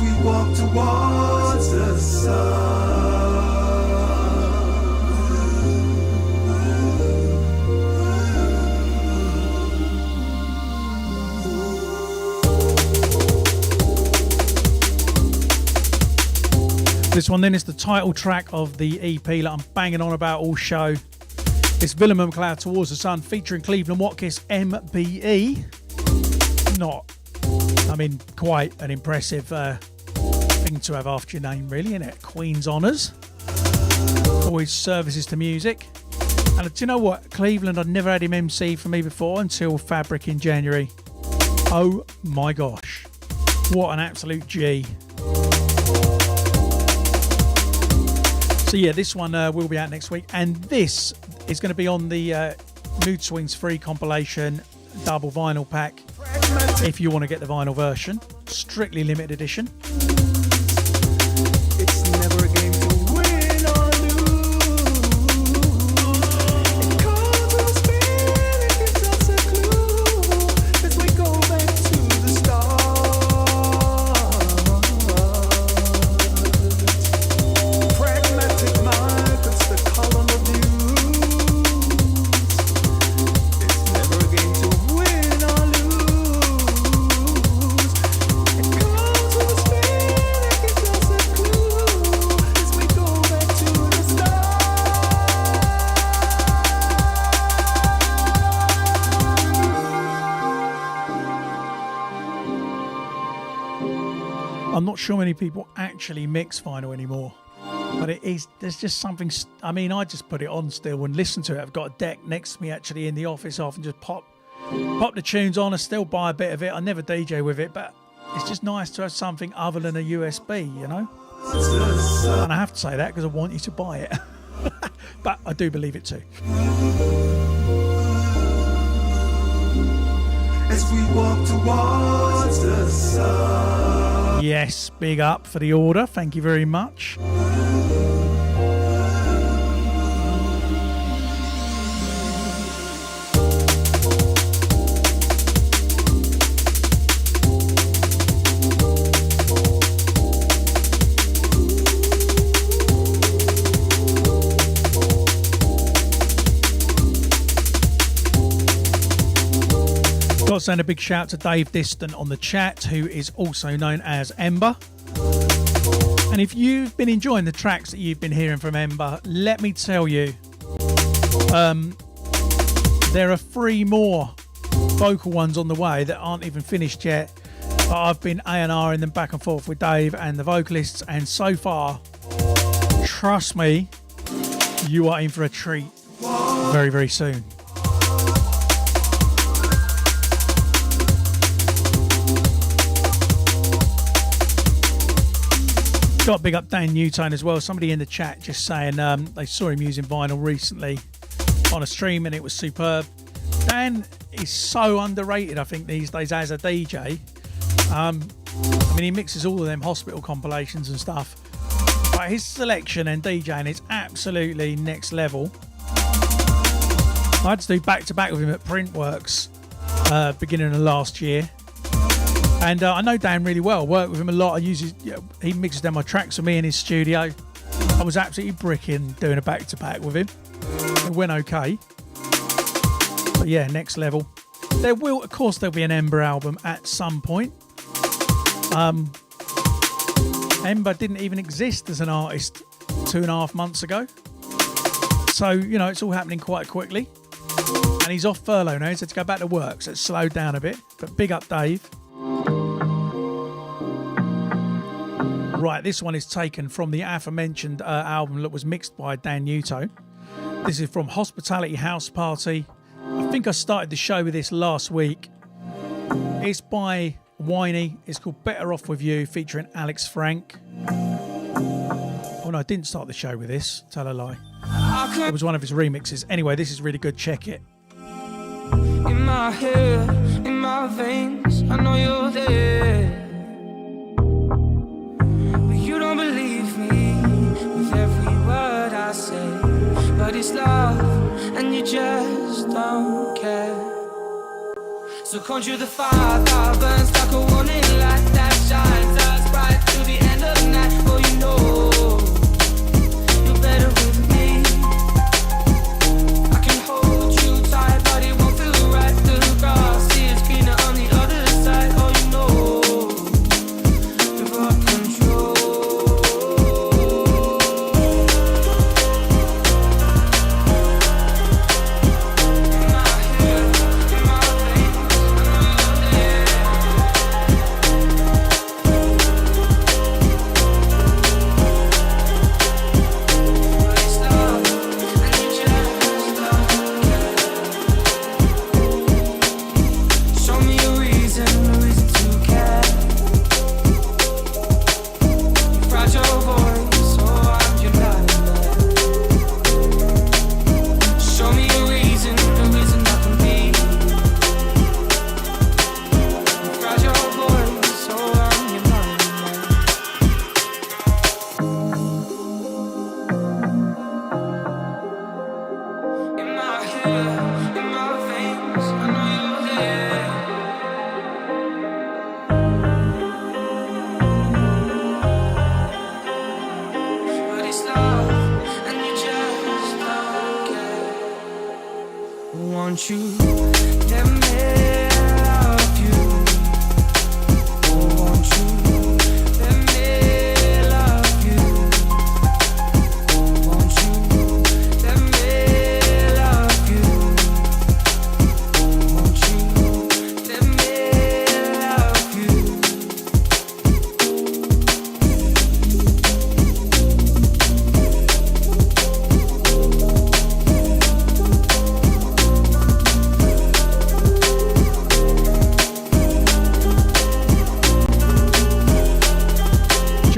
Speaker 5: we walk towards the sun.
Speaker 1: This one then is the title track of the EP that I'm banging on about all show. It's Willem and McLeod Towards the Sun featuring Cleveland Watkins MBE. Quite an impressive thing to have after your name, really, isn't it? Queen's Honours. Always services to music. And do you know what? Cleveland, I'd never had him MC for me before until Fabric in January. Oh my gosh. What an absolute G. So yeah, this one will be out next week, and this is going to be on the Mood Swings free compilation double vinyl pack if you want to get the vinyl version, strictly limited edition.
Speaker 5: It's never a game to win or lose. It calls us spirit, it gives us a clue as we go back to the start. Pragmatic mind puts the column of views. It's never a game to win or lose. It calls with a spirit, it gives us a clue as we go back to the start.
Speaker 1: I'm not sure many people actually mix vinyl anymore, but there's just something. I just put it on still and listen to it. I've got a deck next to me actually in the office. I often just pop the tunes on. I still buy a bit of it. I never DJ with it, but it's just nice to have something other than a USB, you know. And I have to say that because I want you to buy it. But I do believe it too.
Speaker 5: As we walk towards the sun.
Speaker 1: Yes, big up for the order. Thank you very much. Got to send a big shout to Dave Distant on the chat, who is also known as Ember. And if you've been enjoying the tracks that you've been hearing from Ember, let me tell you, there are 3 more vocal ones on the way that aren't even finished yet. But I've been A&R'ing them back and forth with Dave and the vocalists, and so far, trust me, you are in for a treat very, very soon. Got big up Dan Newtone as well. Somebody in the chat just saying they saw him using vinyl recently on a stream and it was superb. Dan is so underrated, I think, these days as a DJ. He mixes all of them hospital compilations and stuff. But his selection and DJing is absolutely next level. I had to do back-to-back with him at Printworks beginning of last year. And I know Dan really well. Work with him a lot. He mixes down my tracks for me in his studio. I was absolutely bricking doing a back-to-back with him. It went okay. But yeah, next level. There'll be an Ember album at some point. Ember didn't even exist as an artist 2.5 months ago. So, it's all happening quite quickly. And he's off furlough now. He's had to go back to work, so it's slowed down a bit. But big up, Dave. Right, this one is taken from the aforementioned album that was mixed by Dan Newtone. This is from Hospitality House Party. I think I started the show with this last week. It's by Winey. It's called Better Off With You, featuring Alex Frank. Oh no, I didn't start the show with this. Tell a lie. It was one of his remixes. Anyway, this is really good. Check it.
Speaker 2: In my head, in my veins, I know you're there. But you don't believe me with every word I say. But it's love, and you just don't care. So conjure the fire, fire burns like a warning light that shines as bright to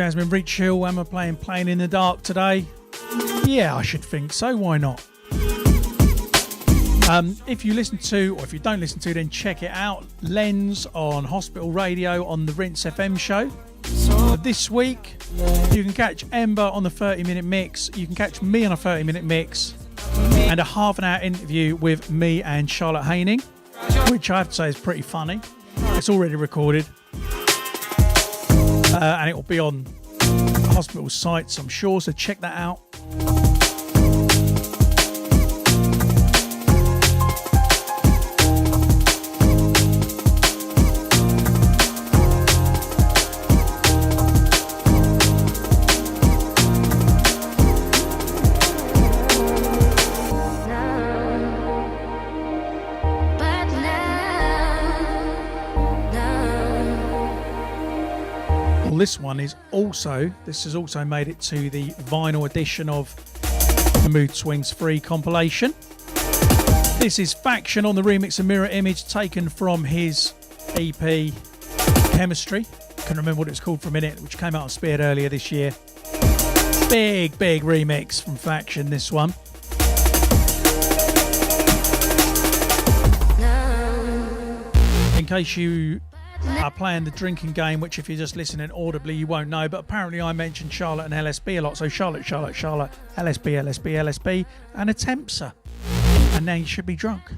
Speaker 1: Jasmine Rich Hill, am I playing Playing in the Dark today? Yeah, I should think so. Why not? If you listen to, or if you don't listen to, then check it out. Lens on Hospital Radio on the Rinse FM show. This week, you can catch Ember on the 30-minute mix. You can catch me on a 30-minute mix. And a half an hour interview with me and Charlotte Haining, which I have to say is pretty funny. It's already recorded. And it will be on Hospital sites, I'm sure, so check that out. This one is also, this has also made it to the vinyl edition of the Mood Swings 3 compilation. This is Faction on the remix of Mirror Image, taken from his EP Chemistry. Couldn't remember what it's called for a minute, which came out on Spearhead earlier this year. Big remix from Faction, this one. In case you are playing the drinking game, which if you're just listening audibly you won't know, but apparently I mentioned Charlotte and LSB a lot, so Charlotte, LSB, and a Tempser, and now you should be drunk.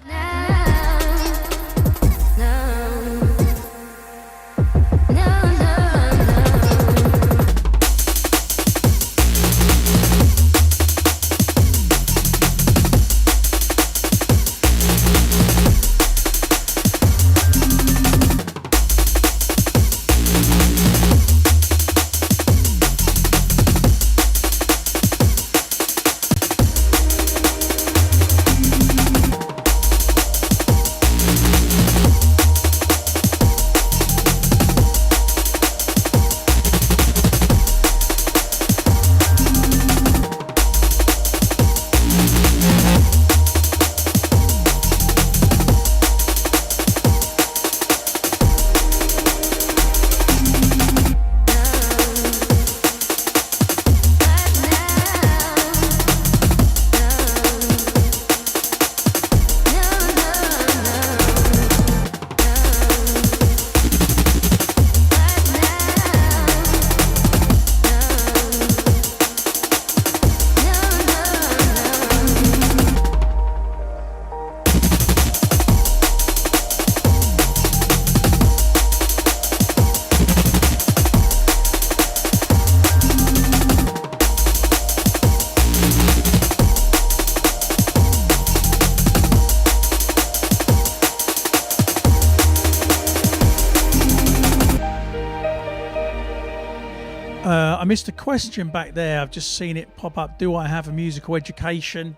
Speaker 1: I missed a question back there. I've just seen it pop up. Do I have a musical education?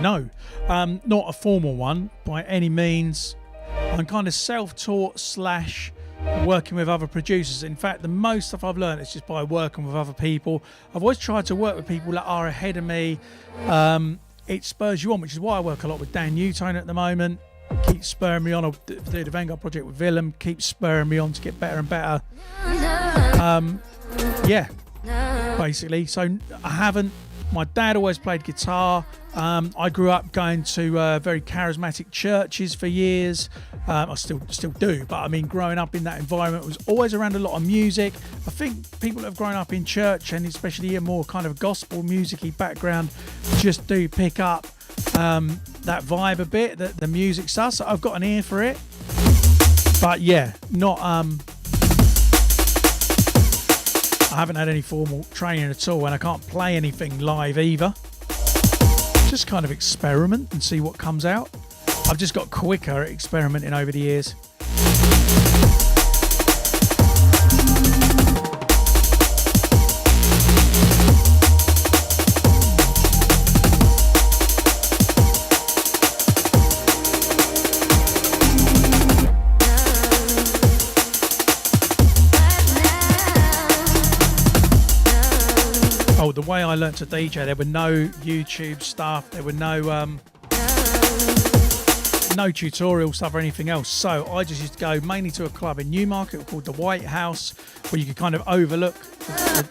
Speaker 1: No, not a formal one by any means. I'm kind of self-taught / working with other producers. In fact, the most stuff I've learned is just by working with other people. I've always tried to work with people that are ahead of me. It spurs you on, which is why I work a lot with Dan Newtone at the moment. Keeps spurring me on. I do the Vanguard project with Willem. Keeps spurring me on to get better and better. Yeah, basically. So I haven't. My dad always played guitar. I grew up going to very charismatic churches for years. I still do, but I mean, growing up in that environment was always around a lot of music. I think people that have grown up in church, and especially a more kind of gospel music-y background, just do pick up that vibe a bit, that the music stuff. So I've got an ear for it, but yeah, not I haven't had any formal training at all, and I can't play anything live either. Just kind of experiment and see what comes out. I've just got quicker at experimenting over the years. Oh, the way I learnt to DJ, there were no YouTube stuff, there were no no tutorial stuff or anything else. So I just used to go mainly to a club in Newmarket called the White House, where you could kind of overlook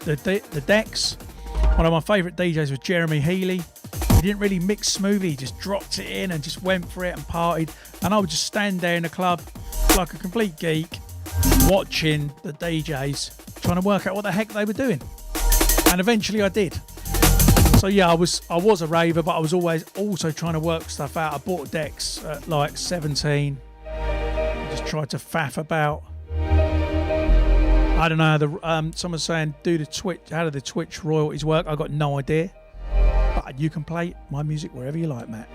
Speaker 1: the decks. One of my favourite DJs was Jeremy Healy. He didn't really mix smoothly, he just dropped it in and just went for it and partied. And I would just stand there in the club like a complete geek, watching the DJs, trying to work out what the heck they were doing. And eventually I did. So yeah, I was a raver, but I was always also trying to work stuff out. I bought decks at like 17. I just tried to faff about. I don't know. Someone's saying, how do the Twitch royalties work? I got no idea. But you can play my music wherever you like, Matt.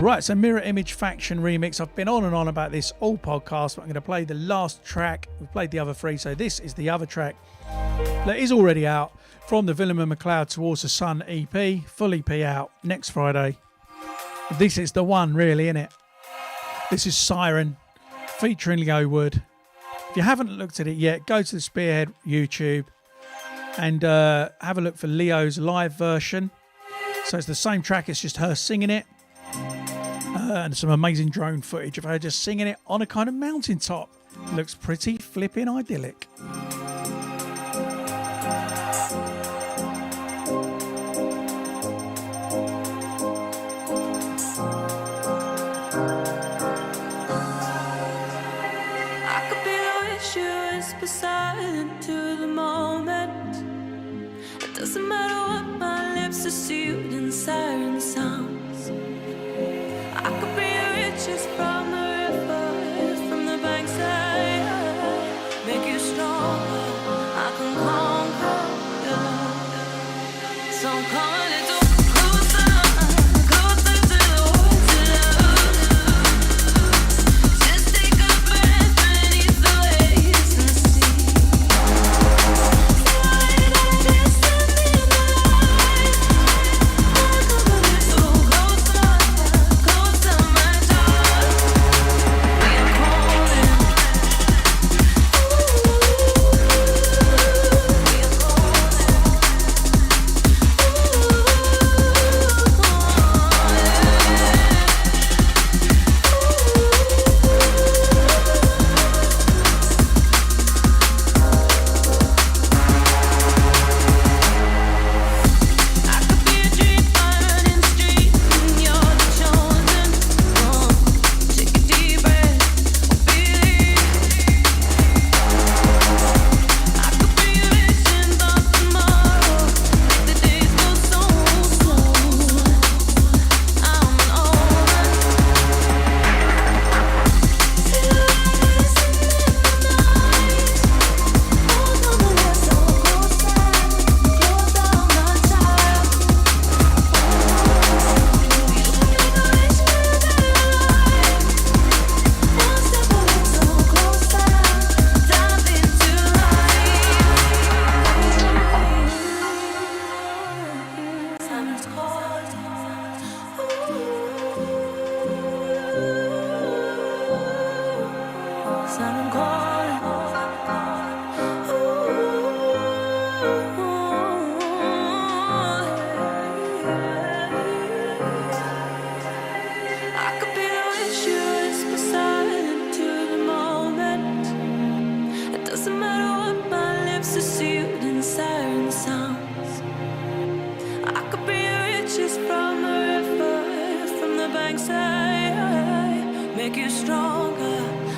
Speaker 1: Right, so Mirror Image Faction remix. I've been on and on about this all podcast, but I'm going to play the last track. We've played the other three, so this is the other track that is already out from the Willem and McLeod Towards the Sun EP, full EP out next Friday. This is the one, really, isn't it? This is Siren featuring Leo Wood. If you haven't looked at it yet, go to the Spearhead YouTube and have a look for Leo's live version. So it's the same track, it's just her singing it. And some amazing drone footage of her just singing it on a kind of mountaintop. Looks pretty flipping idyllic.
Speaker 2: Silent to the moment. It doesn't matter what my lips are sealed in siren sounds. I could be the richest from the river, from the bankside. Make you stronger.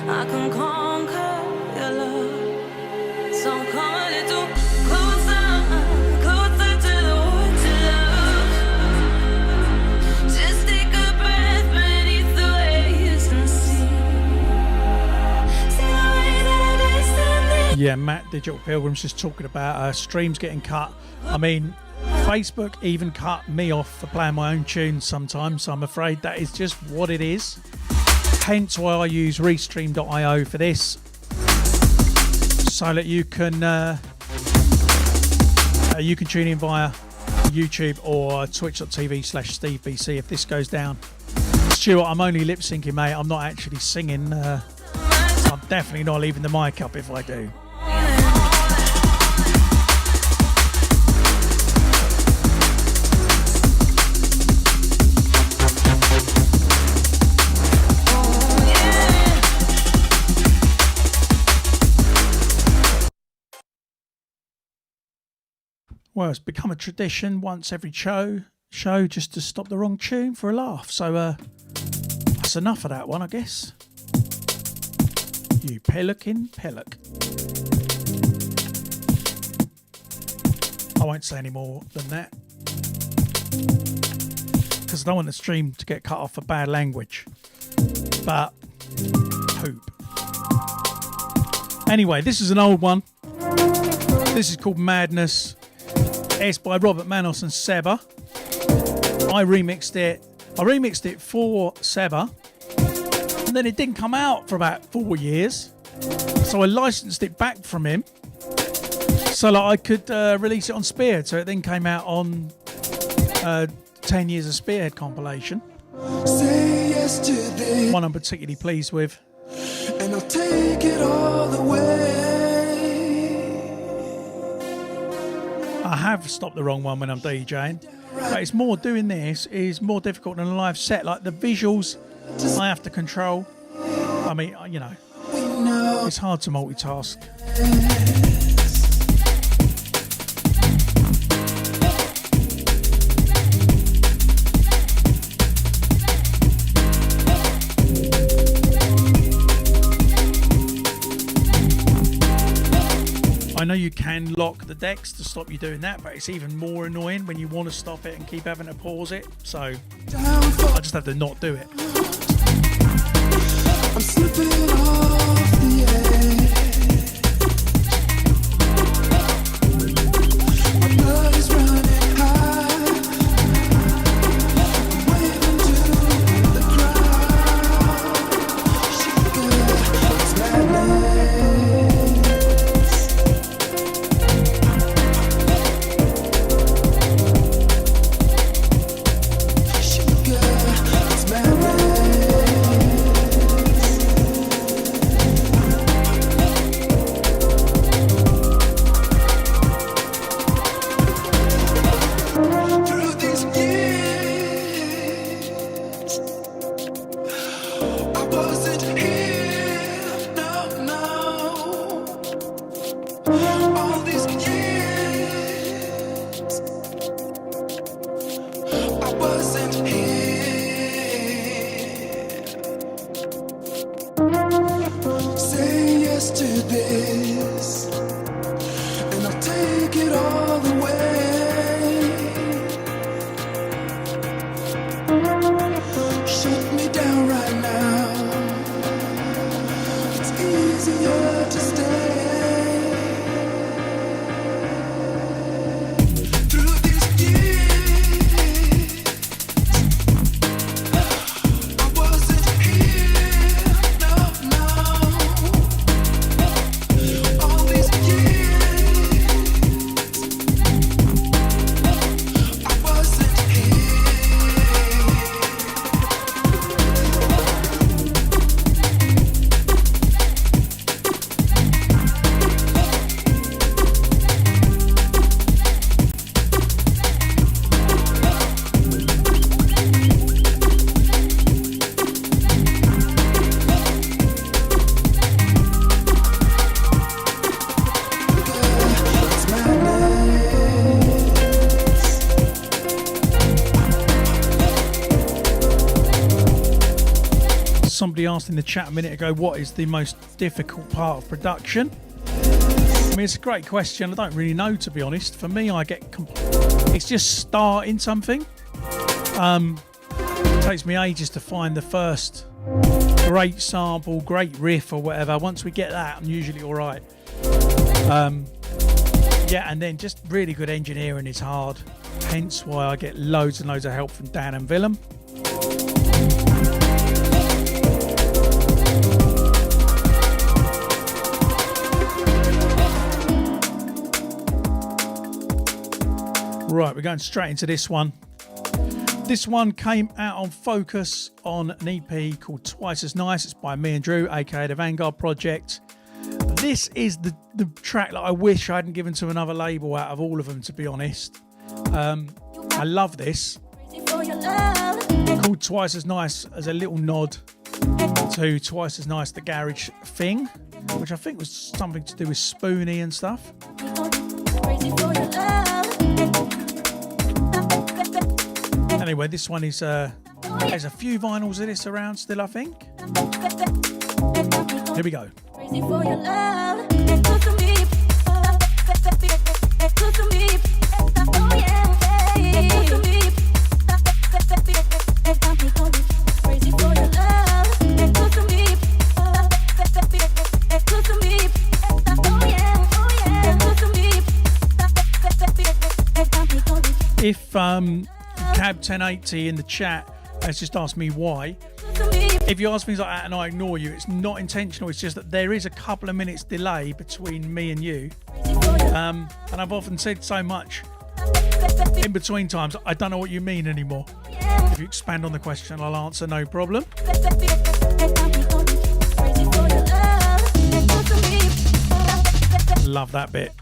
Speaker 2: I can conquer your love. So come a little closer, closer to the water. Just take a breath beneath the waves and see.
Speaker 1: Yeah, Matt Digital Pilgrim's just talking about streams getting cut. I mean, Facebook even cut me off for playing my own tunes sometimes, so I'm afraid that is just what it is. Hence why I use Restream.io for this, so that you can tune in via YouTube or twitch.tv/Steve BCee if this goes down. Stuart, I'm only lip syncing, mate. I'm not actually singing. I'm definitely not leaving the mic up if I do. Well, it's become a tradition once every show just to stop the wrong tune for a laugh. So that's enough of that one, I guess. You pelican pellock. I won't say any more than that, because I don't want the stream to get cut off for bad language. But poop. Anyway, this is an old one. This is called Madness. It's by Robert Manos and Seba. I remixed it for Seba, and then it didn't come out for about 4 years, so I licensed it back from him so that I could release it on Spearhead. So it then came out on 10 Years of Spearhead compilation.
Speaker 5: Say yes to this,
Speaker 1: One I'm particularly pleased with.
Speaker 5: and I'll take it all the way.
Speaker 1: I have stopped the wrong one when I'm DJing, but it's more, doing this is more difficult than a live set. Like the visuals I have to control. I mean, you know, it's hard to multitask. I know you can lock the decks to stop you doing that, but it's even more annoying when you want to stop it and keep having to pause it. So I just have to not do it.
Speaker 5: I'm slipping off the edge. My blood is running high. I'm waving to the crowd. Sugar, it's madness.
Speaker 1: Somebody asked in the chat a minute ago, what is the most difficult part of production? I mean, it's a great question. I don't really know, to be honest. For me, it's just starting something. It takes me ages to find the first great sample, great riff or whatever. Once we get that, I'm usually all right. Yeah, and then just really good engineering is hard. Hence why I get loads and loads of help from Dan and Willem. Right, we're going straight into this one. This one came out on Focus on an EP called Twice As Nice. It's by me and Drew, aka the Vanguard Project. This is the track that I wish I hadn't given to another label out of all of them, to be honest. I love this. Called Twice As Nice as a little nod to Twice As Nice, the garage thing, which I think was something to do with Spoonie and stuff.
Speaker 2: Crazy for your love.
Speaker 1: Anyway, this one is there's a few vinyls of this around still, I think. Here we go.
Speaker 2: Crazy for your love, close to me, close to me, oh yeah, close to me, crazy for your love, close to me, close to me, oh yeah, close to me.
Speaker 1: If Cab 1080 in the chat has just asked me why. If you ask things like that and I ignore you, it's not intentional. It's just that there is a couple of minutes delay between me and you. And I've often said so much in between times, I don't know what you mean anymore. If you expand on the question, I'll answer, no problem. Love that bit.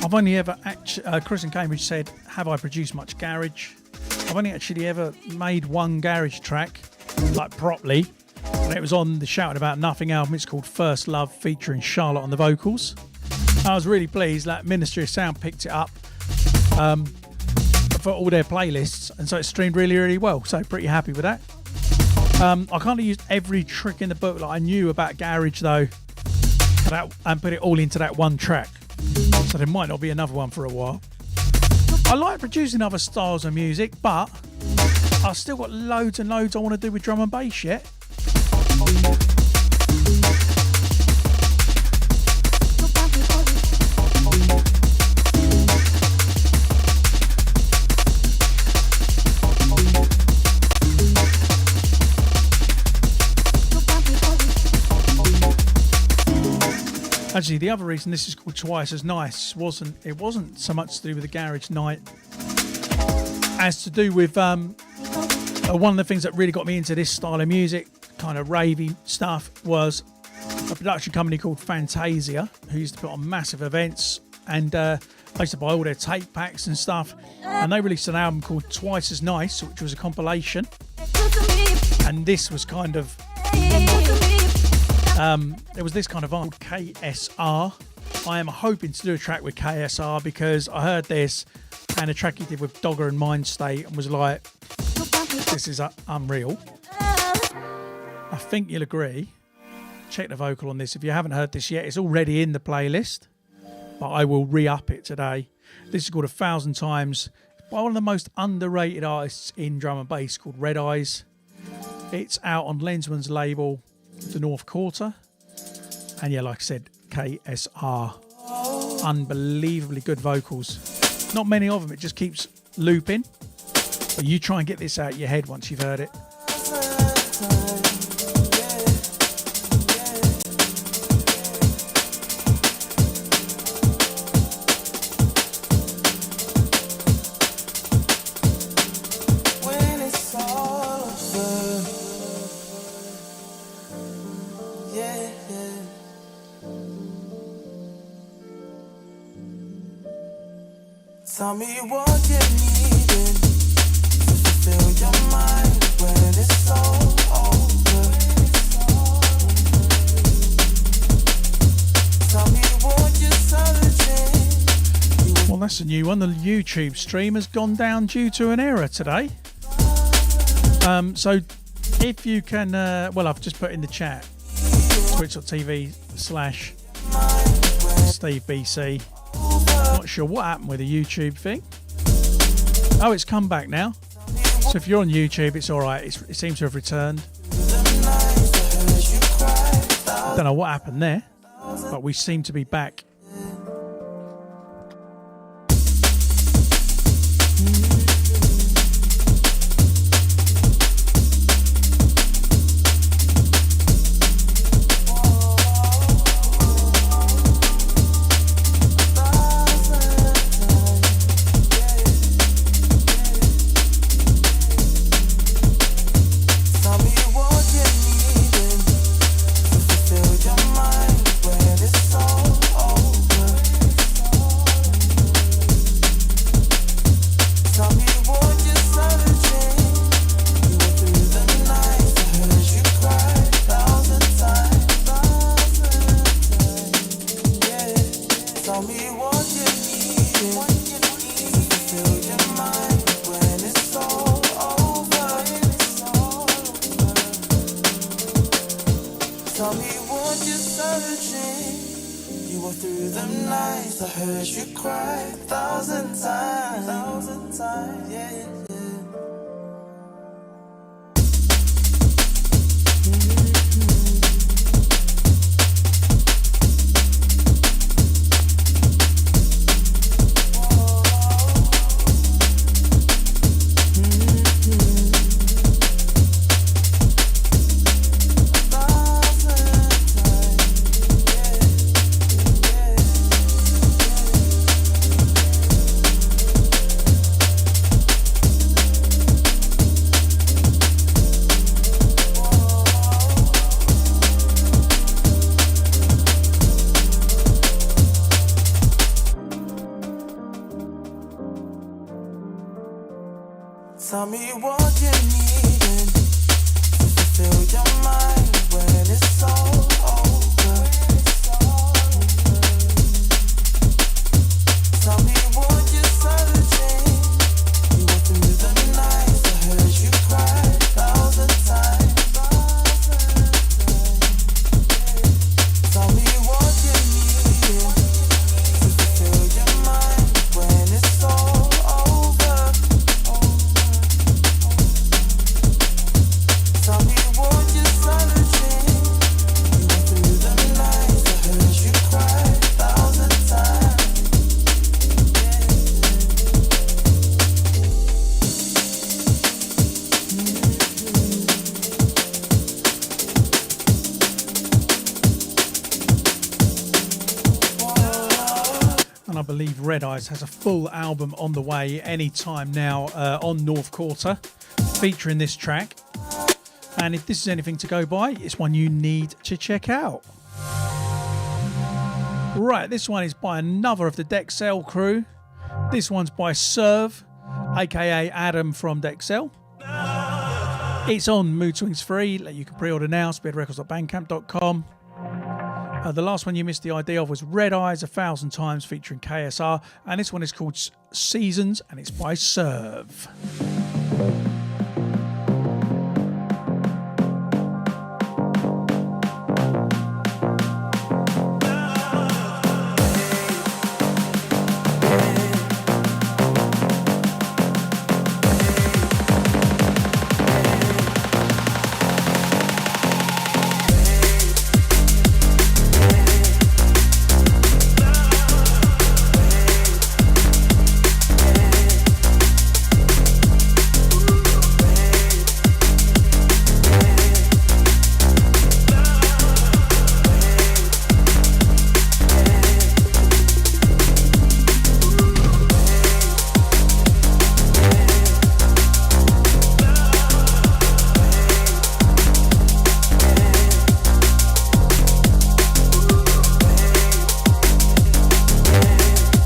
Speaker 1: I've only ever Chris in Cambridge said, have I produced much garage? I've only actually ever made one garage track, like properly, and it was on the Shouting About Nothing album. It's called First Love, featuring Charlotte on the vocals. I was really pleased that Ministry of Sound picked it up for all their playlists, and so it streamed really, really well, so pretty happy with that. I kind of used every trick in the book that I knew about garage though, and put it all into that one track. So there might not be another one for a while. I like producing other styles of music, but I've still got loads and loads I want to do with drum and bass yet. Actually, the other reason this is called Twice as Nice wasn't so much to do with the garage night as to do with one of the things that really got me into this style of music, kind of ravey stuff, was a production company called Fantasia, who used to put on massive events, and I used to buy all their tape packs and stuff, and they released an album called Twice as Nice, which was a compilation, and this was kind of there was this kind of vibe, KSR. I am hoping to do a track with KSR because I heard this and a track he did with Dogger and Mindstate and was like, this is unreal. I think you'll agree. Check the vocal on this. If you haven't heard this yet, it's already in the playlist, but I will re-up it today. This is called 1,000 Times by one of the most underrated artists in drum and bass called Red Eyes. It's out on Lensman's label, The North Quarter, and yeah, like I said, KSR. Unbelievably good vocals. Not many of them, it just keeps looping, but you try and get this out of your head once you've heard it.
Speaker 5: Tell me what you needed to fulfill your mind when it's all over. Tell me what you're searching.
Speaker 1: Well, that's a new one. The YouTube stream has gone down due to an error today. So if you can, well, I've just put in the chat, twitch.tv/Steve BCee. Not sure what happened with the YouTube thing. Oh, it's come back now. So if you're on YouTube, it's alright. It seems to have returned. Don't know what happened there. but we seem to be back.
Speaker 5: Tell me what you need to fulfill your mind when it's all over. Tell me what you're searching. You went through the nights, I heard you cry 1,000 times. Tell me what you need to fulfill your mind when it's all over. Tell me what you're searching. You went through the nights, I heard you cry 1,000 times.
Speaker 1: And I believe Red Eyes has a full album on the way anytime now on North Quarter, featuring this track. And if this is anything to go by, it's one you need to check out. Right, this one is by another of the Dexel crew. This one's by Serve, aka Adam from Dexel. It's on Mood Swings free. You can pre-order now, spearheadrecords.bandcamp.com. The last one you missed the idea of was Red Eyes 1,000 Times featuring KSR, and this one is called Seasons and it's by Serve.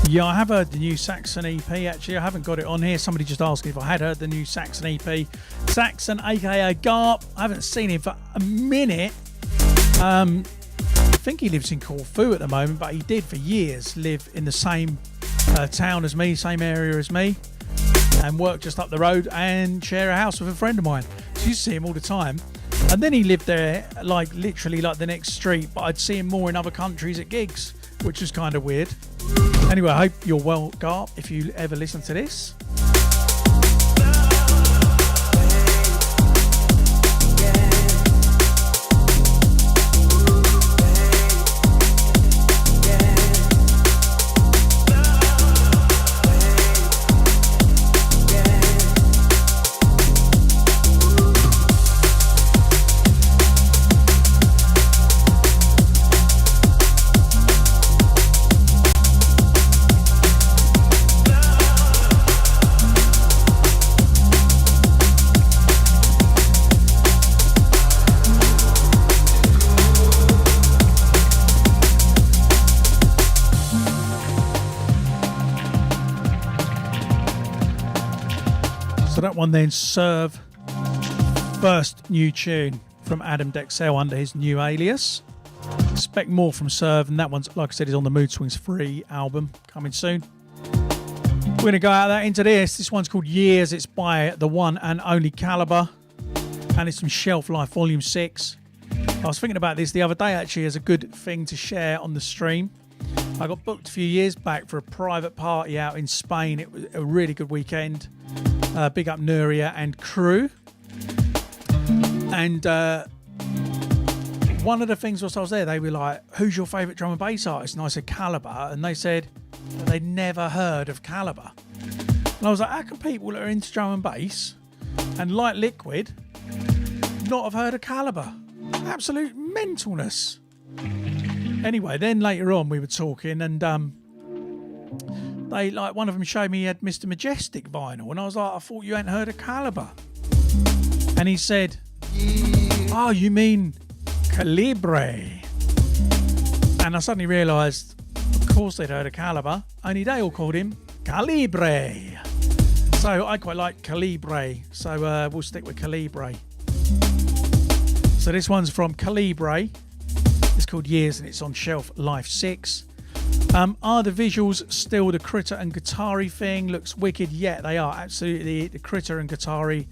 Speaker 1: Yeah, I have heard the new Saxon EP, actually. I haven't got it on here. Somebody just asked if I had heard the new Saxon EP. Saxon, aka Garp. I haven't seen him for a minute. I think he lives in Corfu at the moment, but he did for years live in the same town as me, same area as me, and work just up the road and share a house with a friend of mine. So you used to see him all the time. And then he lived there, like literally like the next street, but I'd see him more in other countries at gigs, which is kind of weird. Anyway, I hope you're well, Garp, if you ever listen to this. So that one then, Serve, first new tune from Adam Dexel under his new alias. Expect more from Serve, and that one's, like I said, is on the Mood Swings 3 album coming soon. We're going to go out of that into this. This one's called Years. It's by the one and only Calibre, and it's from Shelf Life Volume 6. I was thinking about this the other day actually as a good thing to share on the stream. I got booked a few years back for a private party out in Spain. It was a really good weekend. Big up Nuria and crew. And one of the things whilst I was there, they were like, who's your favourite drum and bass artist? And I said Calibre, and they said that they'd never heard of Calibre. And I was like, how can people that are into drum and bass and like Liquid not have heard of Calibre? Absolute mentalness. Anyway, then later on we were talking, and they, like, one of them showed me he had Mr. Majestic vinyl, and I was like, I thought you hadn't heard of Calibre. And he said, oh, you mean Calibre? And I suddenly realised, of course they'd heard of Calibre, only they all called him Calibre. So I quite like Calibre, so we'll stick with Calibre. So this one's from Calibre. It's called Years, and it's on Shelf Life 6. Are the visuals still the Critter and Guitari thing? Looks wicked. Yeah, they are. Absolutely. The Critter and Guitari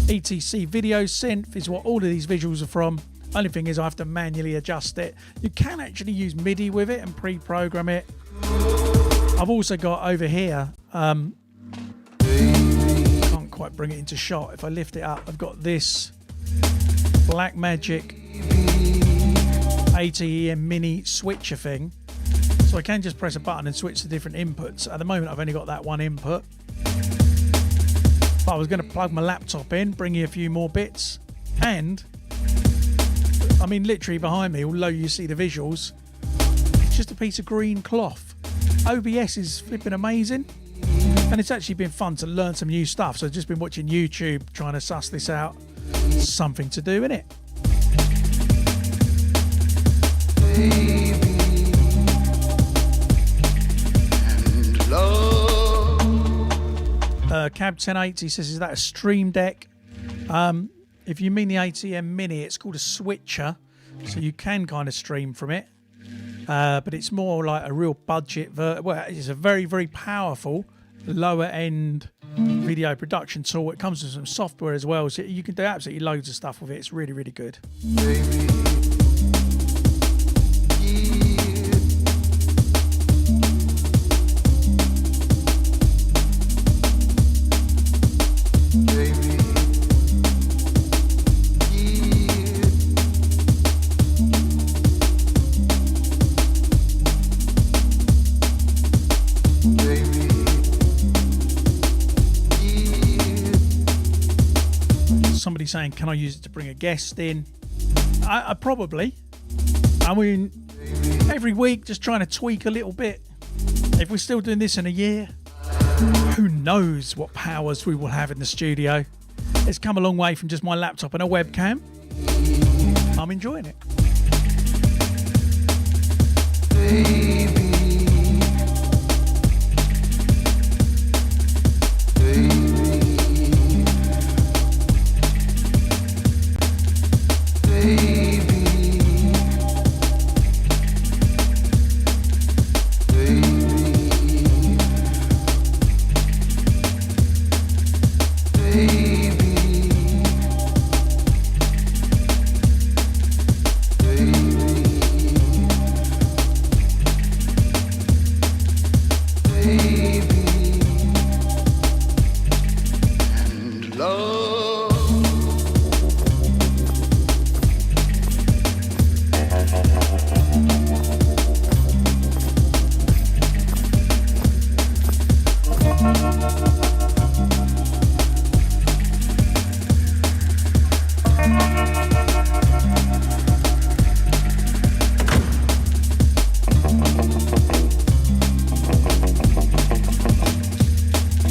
Speaker 1: ETC video synth is what all of these visuals are from. Only thing is I have to manually adjust it. You can actually use MIDI with it and pre-program it. I've also got over here, can't quite bring it into shot. If I lift it up, I've got this Blackmagic ATEM mini switcher thing, so I can just press a button and switch to different inputs. At the moment I've only got that one input, but I was going to plug my laptop in, bring you a few more bits, and I mean literally behind me, although you see the visuals, it's just a piece of green cloth. OBS is flipping amazing, and it's actually been fun to learn some new stuff. So I've just been watching YouTube trying to suss this out. Something to do, innit? Cab 1080 says, is that a Stream Deck? If you mean the ATM Mini, it's called a switcher, so you can kind of stream from it, but it's more like a real budget well, it's a very, very powerful lower end video production tool. It comes with some software as well, so you can do absolutely loads of stuff with it. It's really, really good. Somebody saying, can I use it to bring a guest in? I probably. I mean, every week just trying to tweak a little bit. If we're still doing this in a year, who knows what powers we will have in the studio. It's come a long way from just my laptop and a webcam. I'm enjoying it.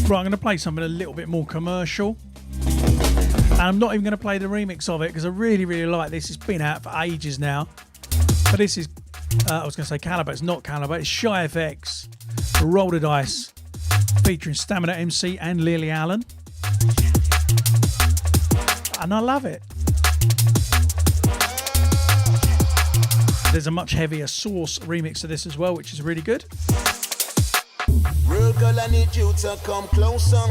Speaker 1: Right, I'm going to play something a little bit more commercial. And I'm not even going to play the remix of it because I really, really like this. It's been out for ages now. But this is, I was going to say Calibre. It's not Calibre. It's Shy FX, Roll the Dice, featuring Stamina MC and Lily Allen. and I love it. There's a much heavier Source remix of this as well, which is really good.
Speaker 6: Real girl, I need you to come closer.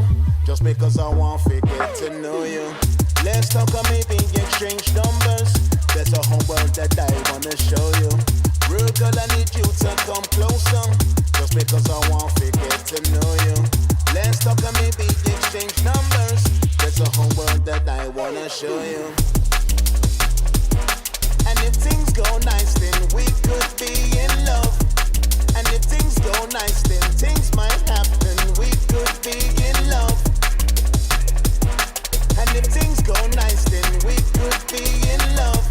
Speaker 6: Just because I want to get to know you. Let's talk and maybe exchange numbers. There's a whole world that I wanna show you. Real girl, I need you to come closer. Just because I want to get to know you. Let's talk and maybe exchange numbers. There's a whole world that I wanna show you. And if things go nice, then we could be in love. And if things go nice, then things might happen. We could be in love. And if things go nice, then we could be in love.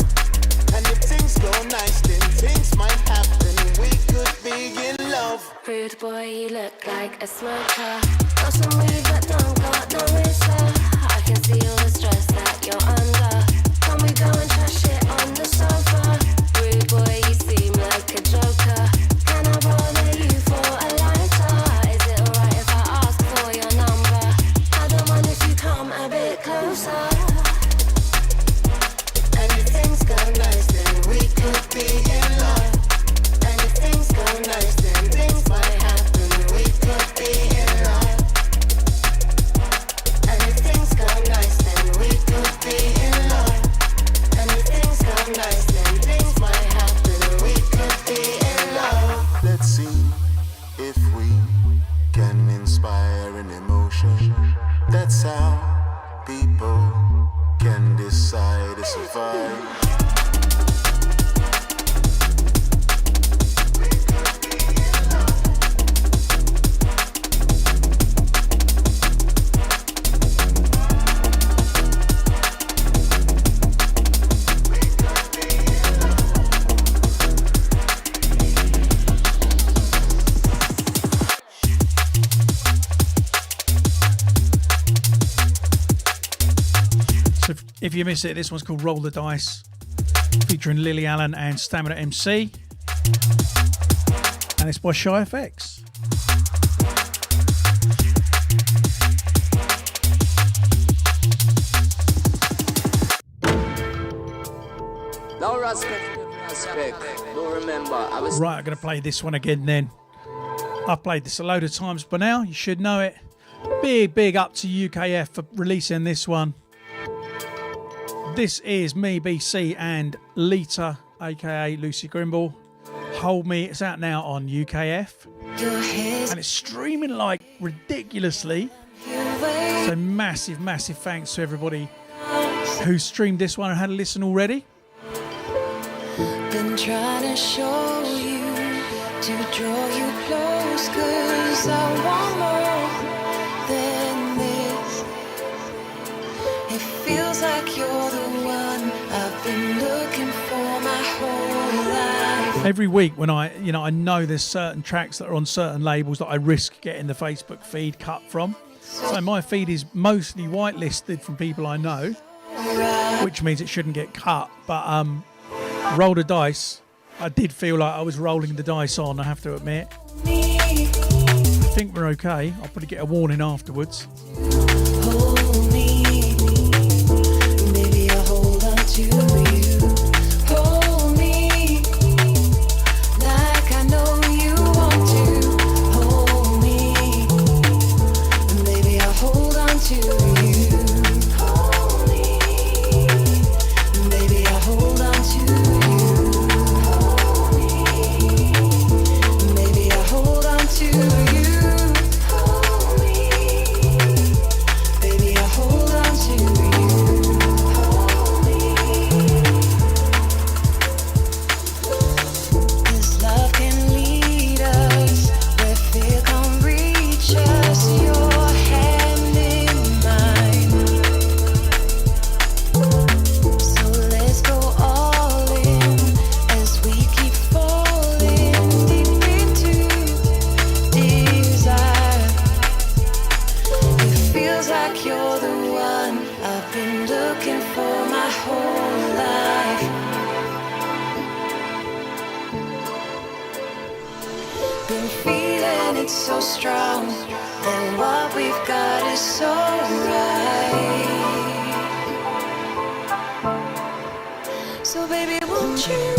Speaker 6: And if things go nice, then things might happen. We could be in love.
Speaker 2: Rude boy, you look like a smoker. Got some weed but don't got no whistler. I can see all the stress that you're under. Can we go and trash it on the sofa? Rude boy, you seem like a joker. Can I bother you for a lighter? Is it alright if I ask for your number? I don't mind if you come a bit closer. And if things go nice, then we could be in love. And if things go nice, then things might happen. We could be in love. And if things go nice, then we could be in love. And if things go nice, then things might happen. We could be in love.
Speaker 6: Let's see if we can inspire an emotion. That's how people can decide to survive.
Speaker 1: If you miss it, this one's called Roll the Dice, featuring Lily Allen and Stamina MC, and it's by Shy FX.
Speaker 7: No respect. Don't remember.
Speaker 1: Right, I'm going to play this one again then. I've played this a load of times by now, you should know it. Big up to UKF for releasing this one. This is me, BCee, and Lita, aka Lucy Grimble. Hold Me. It's out now on UKF. And it's streaming like ridiculously. So massive thanks to everybody who streamed this one and had a listen already.
Speaker 2: Been trying to show you, to draw you close, 'cause I want more than this. It feels like you're the one I've been looking for my whole life.
Speaker 1: Every week when I know there's certain tracks that are on certain labels that I risk getting the Facebook feed cut from. So my feed is mostly whitelisted from people I know, which means it shouldn't get cut. But Roll the Dice, I did feel like I was rolling the dice on, I have to admit. I think we're okay. I'll probably get a warning afterwards.
Speaker 2: Hold me, baby, I'll hold on to you. Hold me, like I know you want to. Hold me, baby, I'll hold on to you. Hold me, baby, I'll hold on to you. Hold me, baby, I'll hold on to you. Hold me, baby, I'll hold on to you. Hold me. This love can lead us where fear can't reach us. Your hand in mine. So let's go all in as we keep falling deep into desire. It feels like you're the one I've been looking for my whole life. Been feeling it so strong, and what we've got is so right. baby, won't you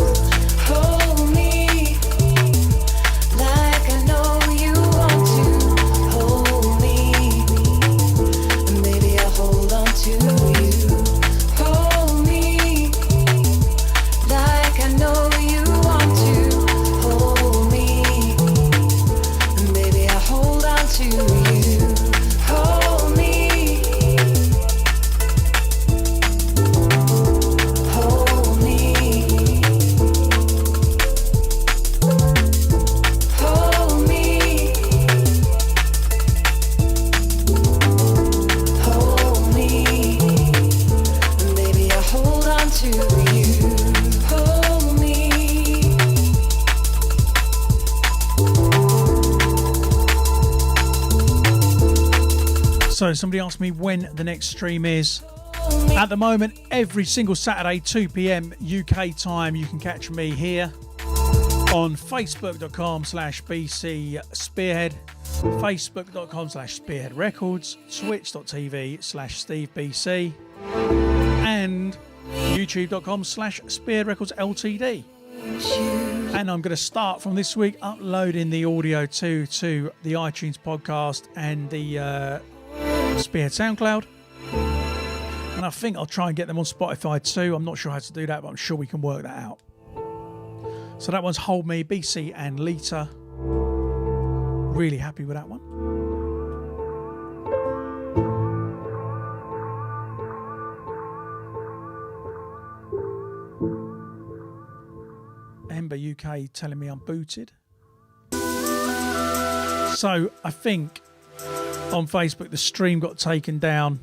Speaker 2: hold me like I know you want to hold me? And maybe I'll hold on to you. Hold me like I know you want to hold me. And maybe I'll hold on to you. Hold me. Hold me. Hold me. Hold me. And baby, I'll hold on to you. Hold me.
Speaker 1: So somebody asked me when the next stream is. At the moment, every single Saturday, 2 p.m. UK time, you can catch me here on facebook.com/BCee Spearhead, facebook.com/Spearhead Records, twitch.tv/Steve BCee, and youtube.com/Spearhead Records Ltd. And I'm going to start from this week uploading the audio to the iTunes podcast and the Spearhead SoundCloud. And I think I'll try and get them on Spotify too. I'm not sure how to do that, but I'm sure we can work that out. So that one's Hold Me, BCee and Lita. Really happy with that one. Ember UK telling me I'm booted. So I think on Facebook the stream got taken down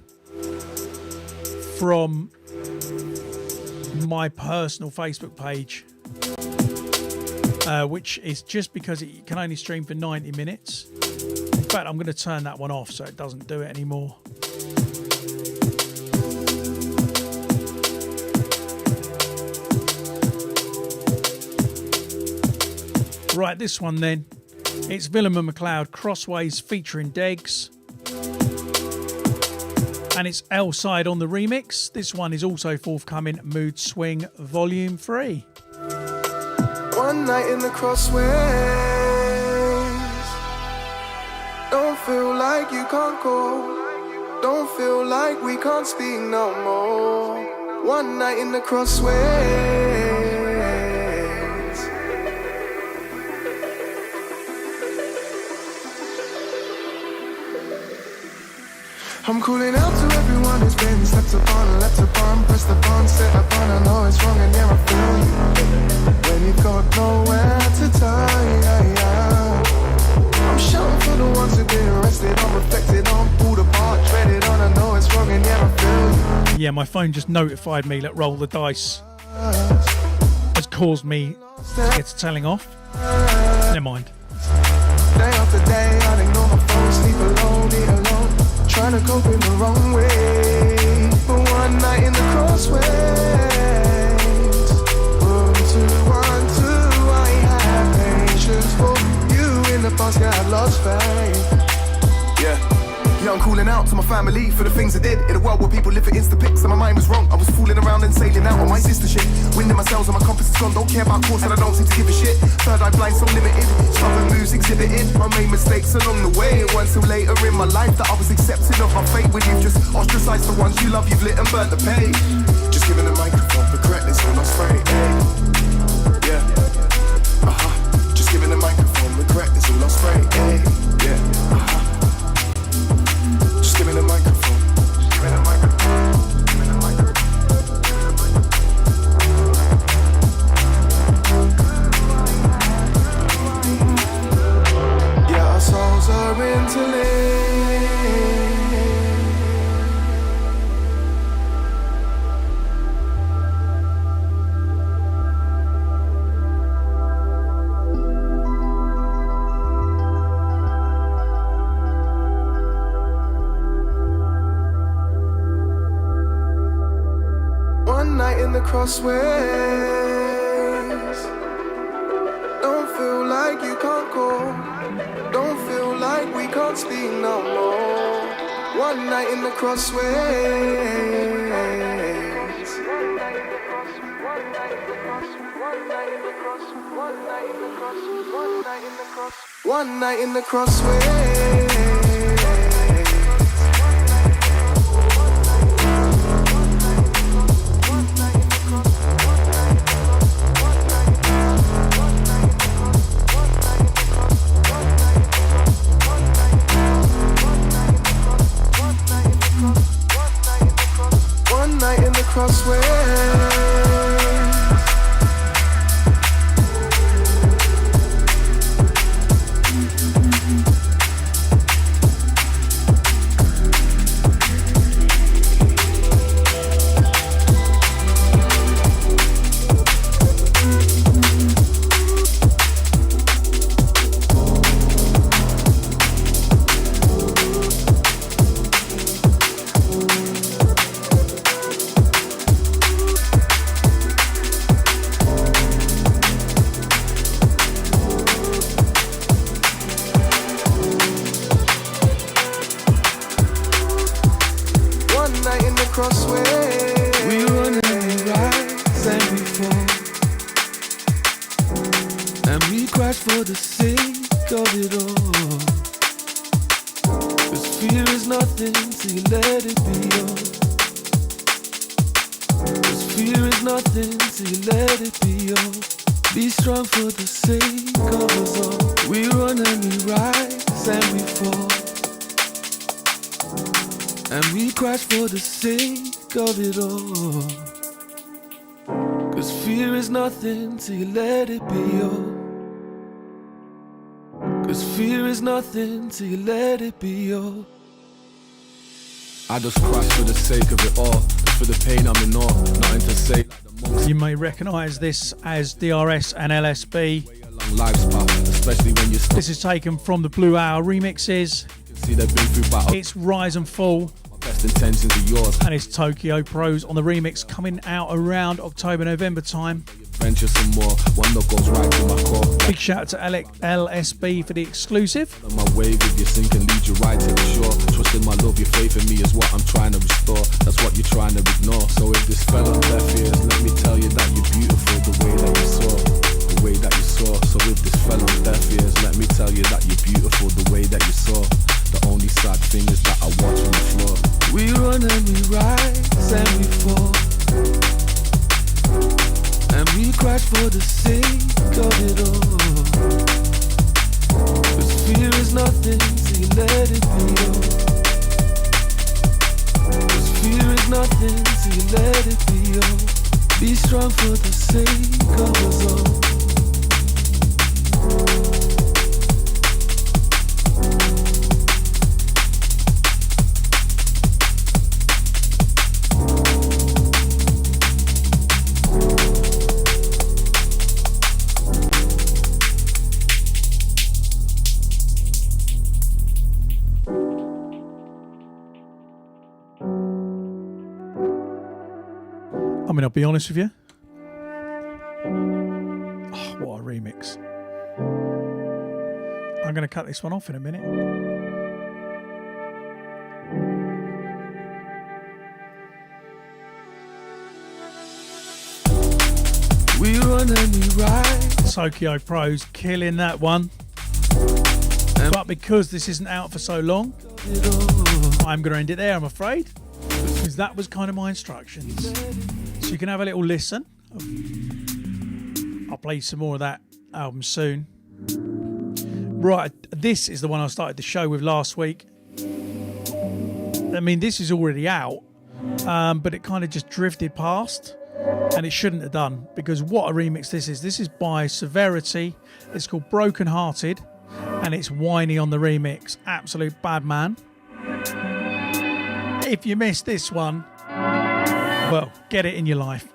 Speaker 1: from my personal Facebook page, which is just because it can only stream for 90 minutes. In fact, I'm going to turn that one off so it doesn't do it anymore. Right, this one then. It's Willem and McLeod, Crossways featuring Degs. And it's L Side on the remix. This one is also forthcoming, Mood Swing Volume 3.
Speaker 5: One night in the crossways. Don't feel like you can't go. Don't feel like we can't speak no more. One night in the crossways. I'm calling out to everyone who's been stepped upon, left upon, pressed upon, set upon. I know it's wrong and yeah, I feel you. When you got nowhere to turn, I'm shouting for the ones who've been arrested on, reflected on, pulled apart, treaded on. I know it's wrong and yeah, I feel you.
Speaker 1: Yeah, my phone just notified me that Roll the Dice has caused me to get to telling off. Never mind.
Speaker 5: Day after day, I ignore my phone, sleep alone, eat alone. Trying to cope in the wrong way. But one night in the crossways. 1, 2, 1, 2. I have patience for you in the past. Yeah, I lost faith. Yeah, I'm calling out to my family for the things I did in a world where people live for insta pics and my mind was wrong. I was fooling around and sailing out on my sister shit. Winding myself and my compass is gone. Don't care about course and I don't seem to give a shit. Third eye blind, so limited. Stubborn moves exhibited. I made mistakes along the way. It wasn't till later in my life that I was accepting of my fate. When you've just ostracized the ones you love, you've lit and burnt the page. Just giving the microphone for correctness on my spray. Yeah. Just giving the microphone for correctness on my spray. Yeah. Just give me the microphone. Give me the microphone. Give me the microphone. Yeah, our souls are interlinked. Night in the crossways. Don't feel like you can't go. Don't feel like we can't speak no more. One night in the crossways. One night in the crossway. One night in the crossway. Till you let it be all. Cause fear is nothing till you let it be all.
Speaker 8: I just crash for the sake of it all. Just for the pain I'm in awe. Nothing to say.
Speaker 1: You may recognise this as DRS and LSB.
Speaker 8: Especially when you
Speaker 1: this is taken from the Blue Hour remixes.
Speaker 8: See they've been through battle.
Speaker 1: It's Rise and Fall.
Speaker 8: Best intentions are yours.
Speaker 1: And it's Tokyo Pros on the remix, coming out around October, November time.
Speaker 8: Venture some more, one that goes right to my core.
Speaker 1: Big shout out to LSB for the exclusive.
Speaker 8: On my wave, if you sink and lead you right to the shore. Trust in my love, your faith in me is what I'm trying to restore. That's what you're trying to ignore. So if this fell on deaf ears, let me tell you that you're beautiful the way that you saw. The way that you saw. So if this fell on deaf ears, let me tell you that you're beautiful the way that you saw. The only sad thing is that I watch from the floor.
Speaker 5: We run and we rise and we fall. And we crash for the sake of it all. Cause fear is nothing till you let it be all. Cause fear is nothing till you let it be all. Be strong for the sake of us all.
Speaker 1: I mean, I'll be honest with you. Oh, what a remix. I'm going to cut this one off in a minute.
Speaker 5: We run and we ride.
Speaker 1: Tokyo Pros killing that one. But because this isn't out for so long, I'm going to end it there, I'm afraid. Because that was kind of my instructions. So you can have a little listen. I'll play some more of that album soon. Right, this is the one I started the show with last week. I mean, this is already out, but it kind of just drifted past, and it shouldn't have done, because what a remix this is. This is by Severity. It's called Broken Hearted, and it's Whiny on the remix. Absolute bad man. If you missed this one, well, get it in your life.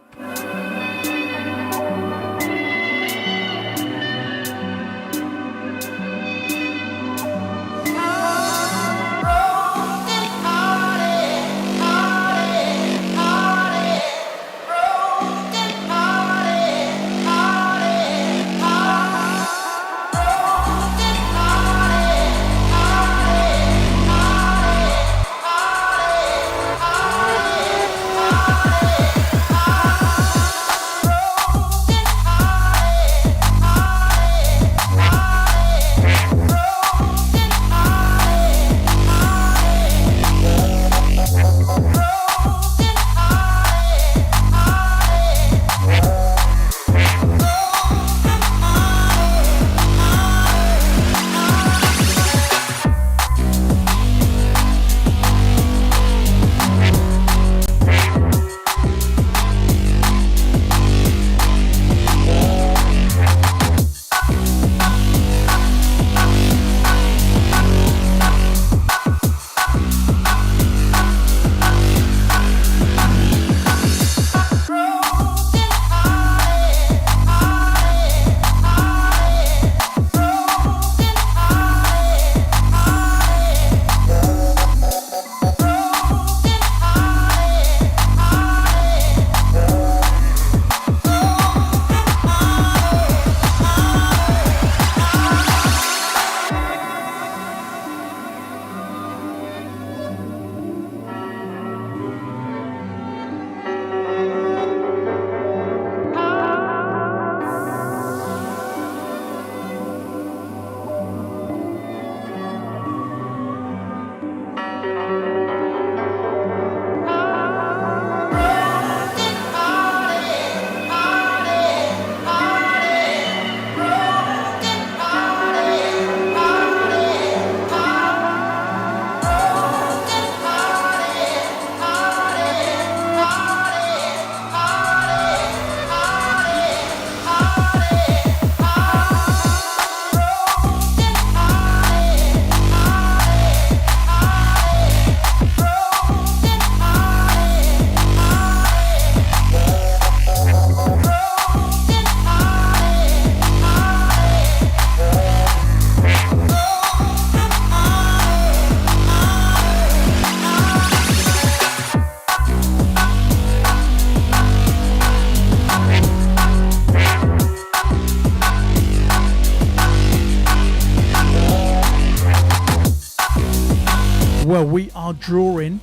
Speaker 1: Well, we are drawing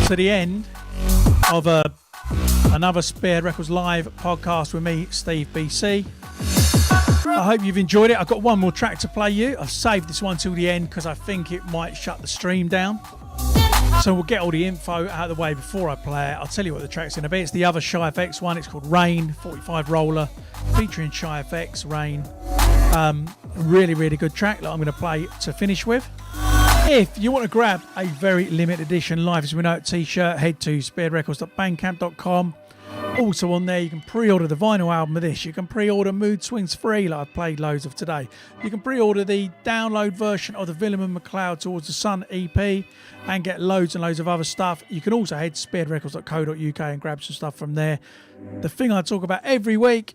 Speaker 1: to the end of another Spearhead Records live podcast with me, Steve BCee. I hope you've enjoyed it. I've got one more track to play you. I've saved this one till the end because I think it might shut the stream down. So we'll get all the info out of the way before I play it. I'll tell you what the track's going to be. It's the other Shy FX one. It's called Rain, 45 roller, featuring Shy FX, Rain. Really, really good track that I'm going to play to finish with. If you want to grab a very limited edition Live As We Know It t-shirt, head to spearheadrecords.bandcamp.com. Also on there, you can pre-order the vinyl album of this. You can pre-order Mood Swings Free, like I've played loads of today. You can pre-order the download version of the Willem and McLeod Towards the Sun EP and get loads and loads of other stuff. You can also head to spearheadrecords.co.uk and grab some stuff from there. The thing I talk about every week,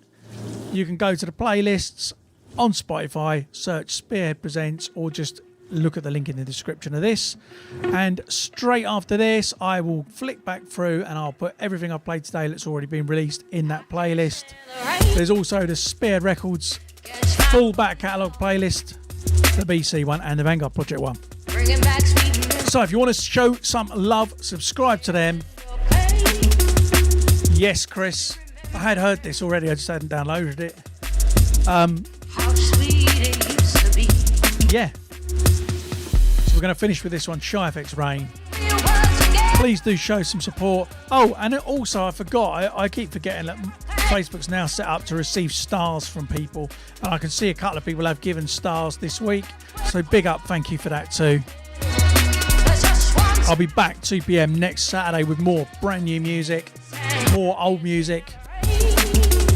Speaker 1: you can go to the playlists on Spotify, search Spearhead Presents, or just look at the link in the description of this. And straight after this, I will flick back through and I'll put everything I've played today that's already been released in that playlist. There's also the Spearhead Records full back catalogue playlist, the BCee one and the Vanguard Project one. So if you want to show some love, subscribe to them. Yes, Chris, I had heard this already, I just hadn't downloaded it. Yeah. So we're going to finish with this one, Shy FX Rain. Please do show some support. Oh, and also I forgot, I keep forgetting that Facebook's now set up to receive stars from people. And I can see a couple of people have given stars this week. So big up, thank you for that too. I'll be back 2 PM next Saturday with more brand new music, more old music,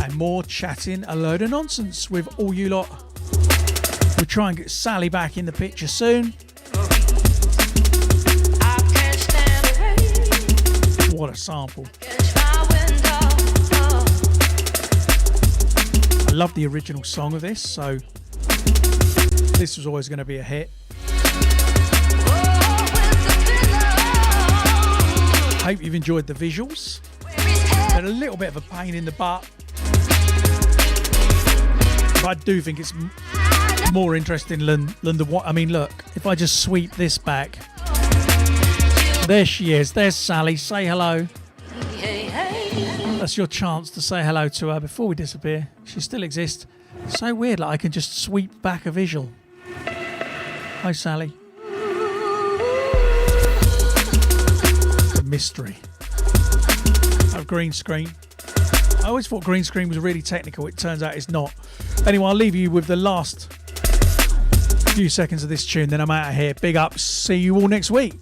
Speaker 1: and more chatting a load of nonsense with all you lot. We'll try and get Sally back in the picture soon. What a sample. I love the original song of this, so this was always going to be a hit. Hope you've enjoyed the visuals. They're a little bit of a pain in the butt, but I do think it's more interesting than the what. I mean, look, if I just sweep this back, there she is. There's Sally. Say hello. That's your chance to say hello to her before we disappear. She still exists. So weird, like I can just sweep back a visual. Hi, Sally. The mystery of green screen. I always thought green screen was really technical. It turns out it's not. Anyway, I'll leave you with the last few seconds of this tune, then I'm out of here. Big up. See you all next week.